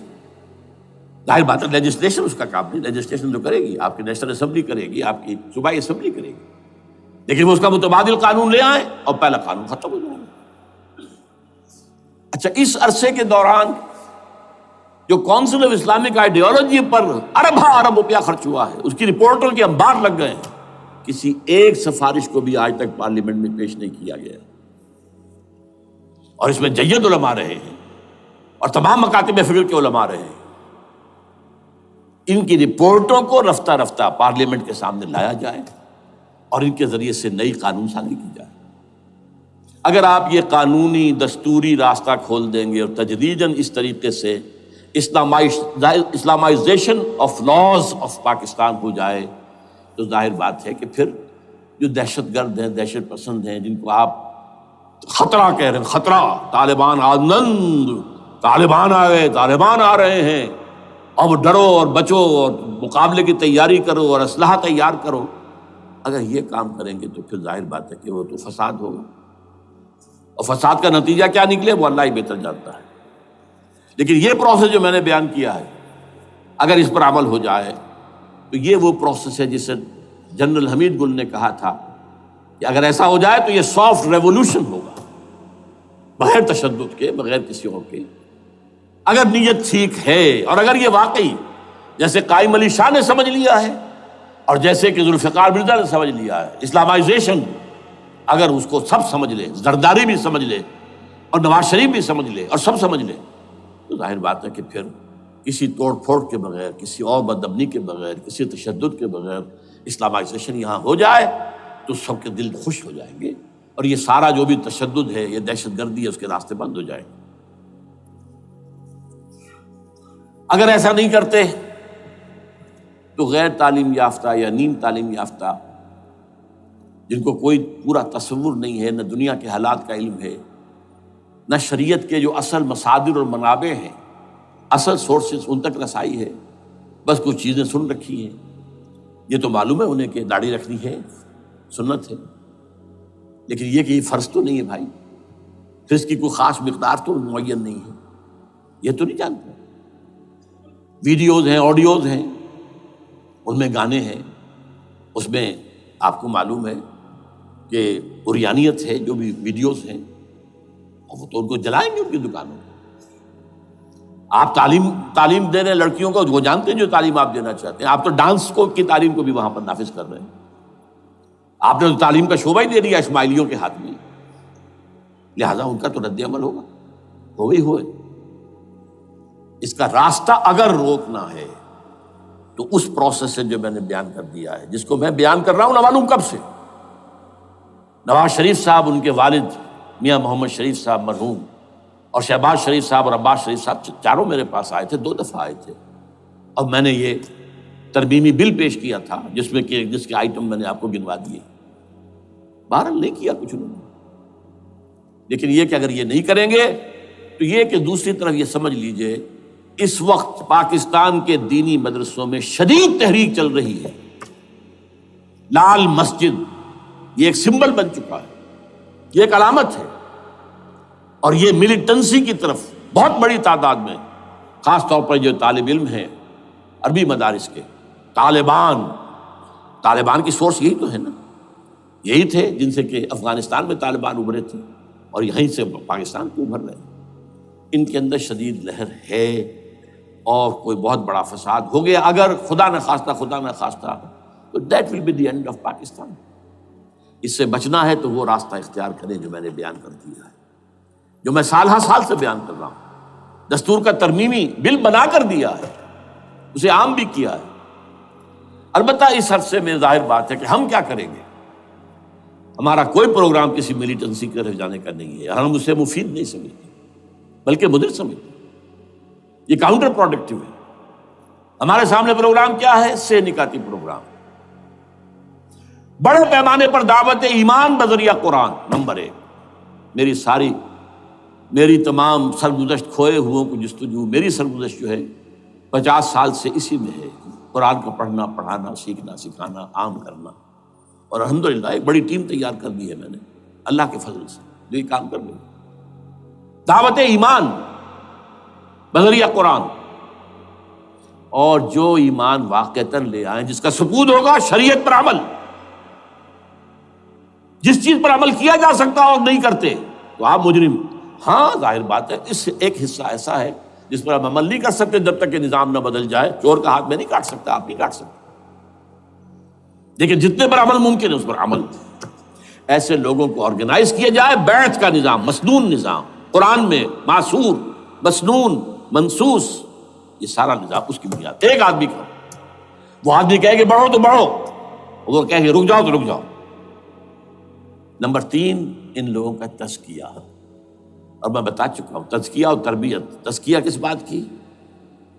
ظاہر بات ہے لیجسلیشن اس کا کام نہیں، لیجسلیشن تو کرے گی آپ کی نیشنل اسمبلی، کرے گی آپ کی صوبائی اسمبلی کرے گی، لیکن وہ اس کا متبادل قانون لے آئیں اور پہلا قانون ختم ہو جائے گا۔ اچھا، اس عرصے کے دوران جو کونسل آف اسلامک آئیڈیالوجی پر ارب روپیہ خرچ ہوا ہے، اس کی رپورٹوں کے انبار لگ گئے ہیں، کسی ایک سفارش کو بھی آج تک پارلیمنٹ میں پیش نہیں کیا گیا، اور اس میں جید علماء رہے ہیں اور تمام مکاتب فکر کے علماء رہے ہیں۔ ان کی رپورٹوں کو رفتہ رفتہ پارلیمنٹ کے سامنے لایا جائے اور ان کے ذریعے سے نئی قانون سازی کی جائے۔ اگر آپ یہ قانونی دستوری راستہ کھول دیں گے اور تجدیداً اس طریقے سے Islamisation of laws of Pakistan ہو جائے، تو ظاہر بات ہے کہ پھر جو دہشت گرد ہیں، دہشت پسند ہیں، جن کو آپ خطرہ کہہ رہے ہیں، خطرہ، طالبان آنند، طالبان آ گئے، طالبان آ رہے ہیں، اب ڈرو اور بچو اور مقابلے کی تیاری کرو اور اسلحہ تیار کرو، اگر یہ کام کریں گے تو پھر ظاہر بات ہے کہ وہ تو فساد ہوگا، اور فساد کا نتیجہ کیا نکلے وہ اللہ ہی بہتر جانتا ہے۔ لیکن یہ پروسیس جو میں نے بیان کیا ہے، اگر اس پر عمل ہو جائے تو یہ وہ پروسیس ہے جسے جنرل حمید گل نے کہا تھا کہ اگر ایسا ہو جائے تو یہ سافٹ ریولوشن ہوگا، بغیر تشدد کے، بغیر کسی اور کے، اگر نیت ٹھیک ہے، اور اگر یہ واقعی جیسے قائم علی شاہ نے سمجھ لیا ہے اور جیسے کہ ذوالفقار مرزا نے سمجھ لیا ہے، اسلامائزیشن اگر اس کو سب سمجھ لے، زرداری بھی سمجھ لے اور نواز شریف بھی سمجھ لے اور سب سمجھ لے، تو ظاہر بات ہے کہ پھر کسی توڑ پھوڑ کے بغیر، کسی اور بدامنی کے بغیر، کسی تشدد کے بغیر اسلامائزیشن یہاں ہو جائے تو سب کے دل خوش ہو جائیں گے، اور یہ سارا جو بھی تشدد ہے، یہ دہشت گردی ہے، اس کے راستے بند ہو جائیں گے۔ اگر ایسا نہیں کرتے تو غیر تعلیم یافتہ یا نیم تعلیم یافتہ، جن کو کوئی پورا تصور نہیں ہے، نہ دنیا کے حالات کا علم ہے، نہ شریعت کے جو اصل مصادر اور منابع ہیں، اصل سورسز، ان تک رسائی ہے، بس کچھ چیزیں سن رکھی ہیں۔ یہ تو معلوم ہے انہیں کہ داڑھی رکھنی ہے، سنت ہے، لیکن یہ کہ یہ فرض تو نہیں ہے بھائی، پھر اس کی کوئی خاص مقدار تو معین نہیں ہے، یہ تو نہیں جانتے۔ ویڈیوز ہیں، آڈیوز ہیں، ان میں گانے ہیں، اس میں آپ کو معلوم ہے کہ عریانیت ہے، جو بھی ویڈیوز ہیں، اور وہ تو ان کو جلائیں گے ان کی دکانوں میں۔ آپ تعلیم دے رہے ہیں لڑکیوں کو، وہ جانتے ہیں جو تعلیم آپ دینا چاہتے ہیں، آپ تو ڈانس کی تعلیم کو بھی وہاں پر نافذ کر رہے ہیں۔ آپ نے تو تعلیم کا شعبہ ہی دے دیا اسماعیلیوں کے ہاتھ میں، لہذا ان کا تو رد عمل ہوگا، ہوئے۔ اس کا راستہ اگر روکنا ہے تو اس پروسیس سے جو میں نے بیان کر دیا ہے، جس کو میں بیان کر رہا ہوں نہ معلوم کب سے۔ نواز شریف صاحب، ان کے والد میاں محمد شریف صاحب مرحوم، اور شہباز شریف صاحب اور عباس شریف صاحب چاروں میرے پاس آئے تھے، 2 دفعہ آئے تھے، اور میں نے یہ ترمیمی بل پیش کیا تھا جس کے آئٹم میں نے آپ کو گنوا دیے۔ بہرحال نہیں کیا کچھ انہوں نے، لیکن یہ کہ اگر یہ نہیں کریں گے تو یہ کہ دوسری طرف یہ سمجھ لیجئے اس وقت پاکستان کے دینی مدرسوں میں شدید تحریک چل رہی ہے۔ لال مسجد یہ ایک سمبل بن چکا ہے، یہ ایک علامت ہے، اور یہ ملیٹنسی کی طرف بہت بڑی تعداد میں، خاص طور پر جو طالب علم ہیں عربی مدارس کے، طالبان کی سورس یہی تو ہے نا، یہی تھے جن سے کہ افغانستان میں طالبان ابھرے تھے اور یہیں سے پاکستان کو ابھر رہے ہیں۔ ان کے اندر شدید لہر ہے، اور کوئی بہت بڑا فساد ہو گیا اگر خدا نہ خواستہ تو that will be the end of Pakistan. اس سے بچنا ہے تو وہ راستہ اختیار کریں جو میں نے بیان کر دیا ہے، جو میں سال سے بیان کر رہا ہوں۔ دستور کا ترمیمی بل بنا کر دیا ہے، اسے عام بھی کیا ہے۔ البتہ اس عرصے میں ظاہر بات ہے کہ ہم کیا کریں گے، ہمارا کوئی پروگرام کسی ملیٹنسی کے رہ جانے کا نہیں ہے، ہم اسے مفید نہیں سمجھتے بلکہ مضر سمجھتے، یہ کاؤنٹر پروڈکٹیو ہے۔ ہمارے سامنے پروگرام کیا ہے؟ 6 نکاتی پروگرام، بڑے پیمانے پر دعوت ایمان بذریعہ قرآن، نمبر 1۔ میری تمام سرگزشت کھوئے ہوئوں کو جستجو، میری سرگزشت جو ہے 50 سال سے اسی میں ہے، قرآن کا پڑھنا، پڑھانا، سیکھنا، سکھانا، عام کرنا، اور الحمدللہ ایک بڑی ٹیم تیار کر دی ہے میں نے اللہ کے فضل سے، جو یہ کام کر رہی ہے۔ دعوت ایمان بذریعہ قرآن، اور جو ایمان واقعتاً لے آئیں، جس کا ثبوت ہوگا شریعت پر عمل، جس چیز پر عمل کیا جا سکتا اور نہیں کرتے تو آپ مجرم۔ ہاں ظاہر بات ہے اس سے ایک حصہ ایسا ہے جس پر ہم عمل نہیں کر سکتے جب تک کہ نظام نہ بدل جائے۔ چور کا ہاتھ میں نہیں کاٹ سکتا، آپ نہیں کاٹ سکتے، لیکن جتنے پر عمل ممکن ہے اس پر عمل۔ ایسے لوگوں کو آرگنائز کیا جائے، بیعت کا نظام، مسنون نظام، قرآن میں معصور، مسنون، منصوص، یہ سارا نظام اس کی بنیاد۔ ایک آدمی کا، وہ آدمی کہے کہ بڑھو تو بڑھو، وہ کہے کہ رک جاؤ تو رک جاؤ۔ نمبر 3، ان لوگوں کا تزکیہ، اور میں بتا چکا ہوں تزکیہ اور تربیت۔ تزکیہ کس بات کی؟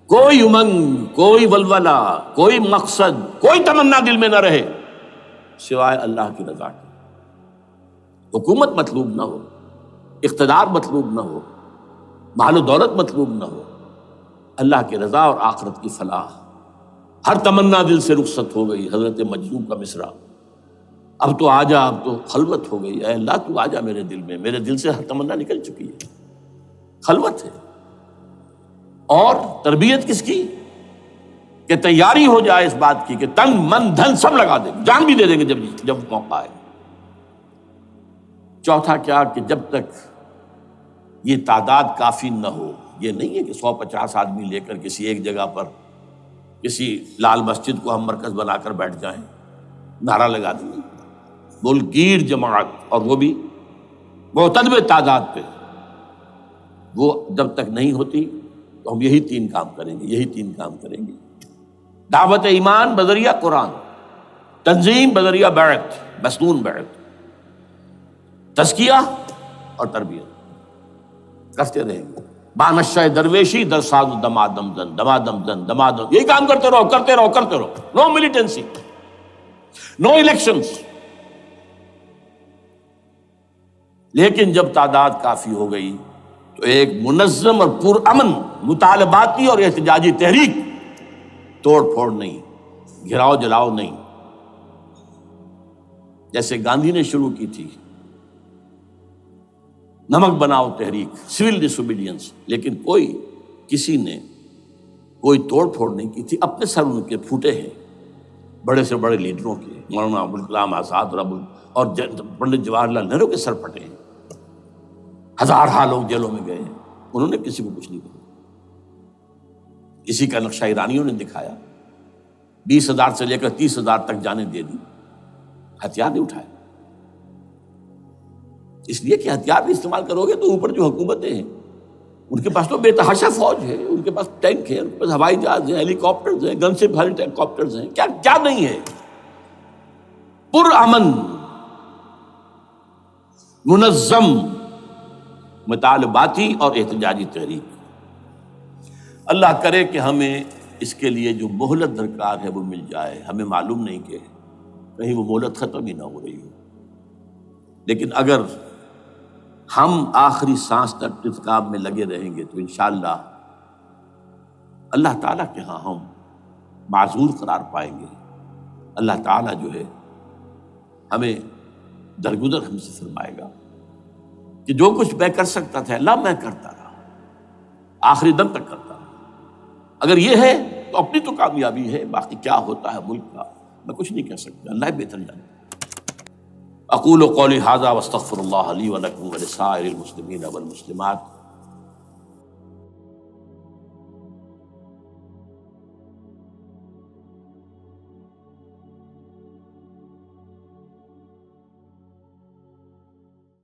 کوئی امنگ، کوئی ولولہ، کوئی مقصد، کوئی تمنا دل میں نہ رہے سوائے اللہ کی رضا کی۔ حکومت مطلوب نہ ہو، اقتدار مطلوب نہ ہو، مال و دولت مطلوب نہ ہو، اللہ کی رضا اور آخرت کی فلاح۔ ہر تمنا دل سے رخصت ہو گئی، حضرت مجنون کا مصرع، اب تو آ جا، اب تو خلوت ہو گئی، اے اللہ تو آ جا میرے دل میں، میرے دل سے ہر تمنا نکل چکی ہے، خلوت ہے۔ اور تربیت کس کی؟ کہ تیاری ہو جائے اس بات کی کہ تن من دھن سب لگا دیں گے، جان بھی دے دیں گے جب موقع آئے۔ چوتھا کیا؟ کہ جب تک یہ تعداد کافی نہ ہو، یہ نہیں ہے کہ 150 آدمی لے کر کسی ایک جگہ پر کسی لال مسجد کو ہم مرکز بنا کر بیٹھ جائیں، نعرہ لگا دیں گے، ملک گیر جماعت، اور وہ بھی معتدل تعداد پہ، وہ جب تک نہیں ہوتی تو ہم یہی تین کام کریں گے، دعوت ایمان بذریعہ قرآن، تنظیم بذریعہ بیعت، مسنون بیعت، تزکیہ اور تربیت کرتے رہیں گے۔ بانشہ درویشی در ساز دمادم زن، یہی کام کرتے رہو، نو ملیٹنسی، نو الیکشنز۔ لیکن جب تعداد کافی ہو گئی تو ایک منظم اور پرامن مطالباتی اور احتجاجی تحریک، توڑ پھوڑ نہیں، گھراؤ جلاؤ نہیں، جیسے گاندھی نے شروع کی تھی، نمک بناؤ تحریک، سول ڈس اوبیڈینس، لیکن کسی نے کوئی توڑ پھوڑ نہیں کی تھی۔ اپنے سر ان کے پھوٹے ہیں بڑے سے بڑے لیڈروں کے، مولانا ابوالکلام آزاد اور پنڈت جواہر لال نہرو کے سر پھٹے ہیں، ہزارہ لوگ جیلوں میں گئے ہیں، انہوں نے کسی کو کچھ نہیں کہا۔ اسی کا نقشہ ایرانیوں نے دکھایا، 20,000 سے لے کر 30,000 تک جانیں دے دی، ہتھیار نہیں اٹھائے، اس لیے کہ ہتھیار بھی استعمال کرو گے تو اوپر جو حکومتیں ہیں ان کے پاس تو بے تحاشا فوج ہے، ان کے پاس ٹینک ہے، ان کے پاس ہوائی جہاز ہیں، ہیلی کاپٹرز ہیں، گن شپ ہیلی کاپٹرز ہیں، کیا نہیں ہے۔ پرامن منظم مطالباتی اور احتجاجی تحریک۔ اللہ کرے کہ ہمیں اس کے لیے جو مہلت درکار ہے وہ مل جائے۔ ہمیں معلوم نہیں کہ کہیں وہ مہلت ختم ہی نہ ہو رہی ہو، لیکن اگر ہم آخری سانس تک اس کام میں لگے رہیں گے تو انشاءاللہ اللہ تعالیٰ کے ہاں ہم معذور قرار پائیں گے۔ اللہ تعالیٰ جو ہے ہمیں درگزر ہم سے فرمائے گا کہ جو کچھ میں کر سکتا تھا اللہ میں کرتا رہا، آخری دم تک کرتا رہا۔ اگر یہ ہے تو اپنی تو کامیابی ہے، باقی کیا ہوتا ہے ملک کا میں کچھ نہیں کہہ سکتا، اللہ بہتر جانتا۔ اقول قولی ھذا واستغفر اللہ لی ولکم ولسائر المسلمین والمسلمات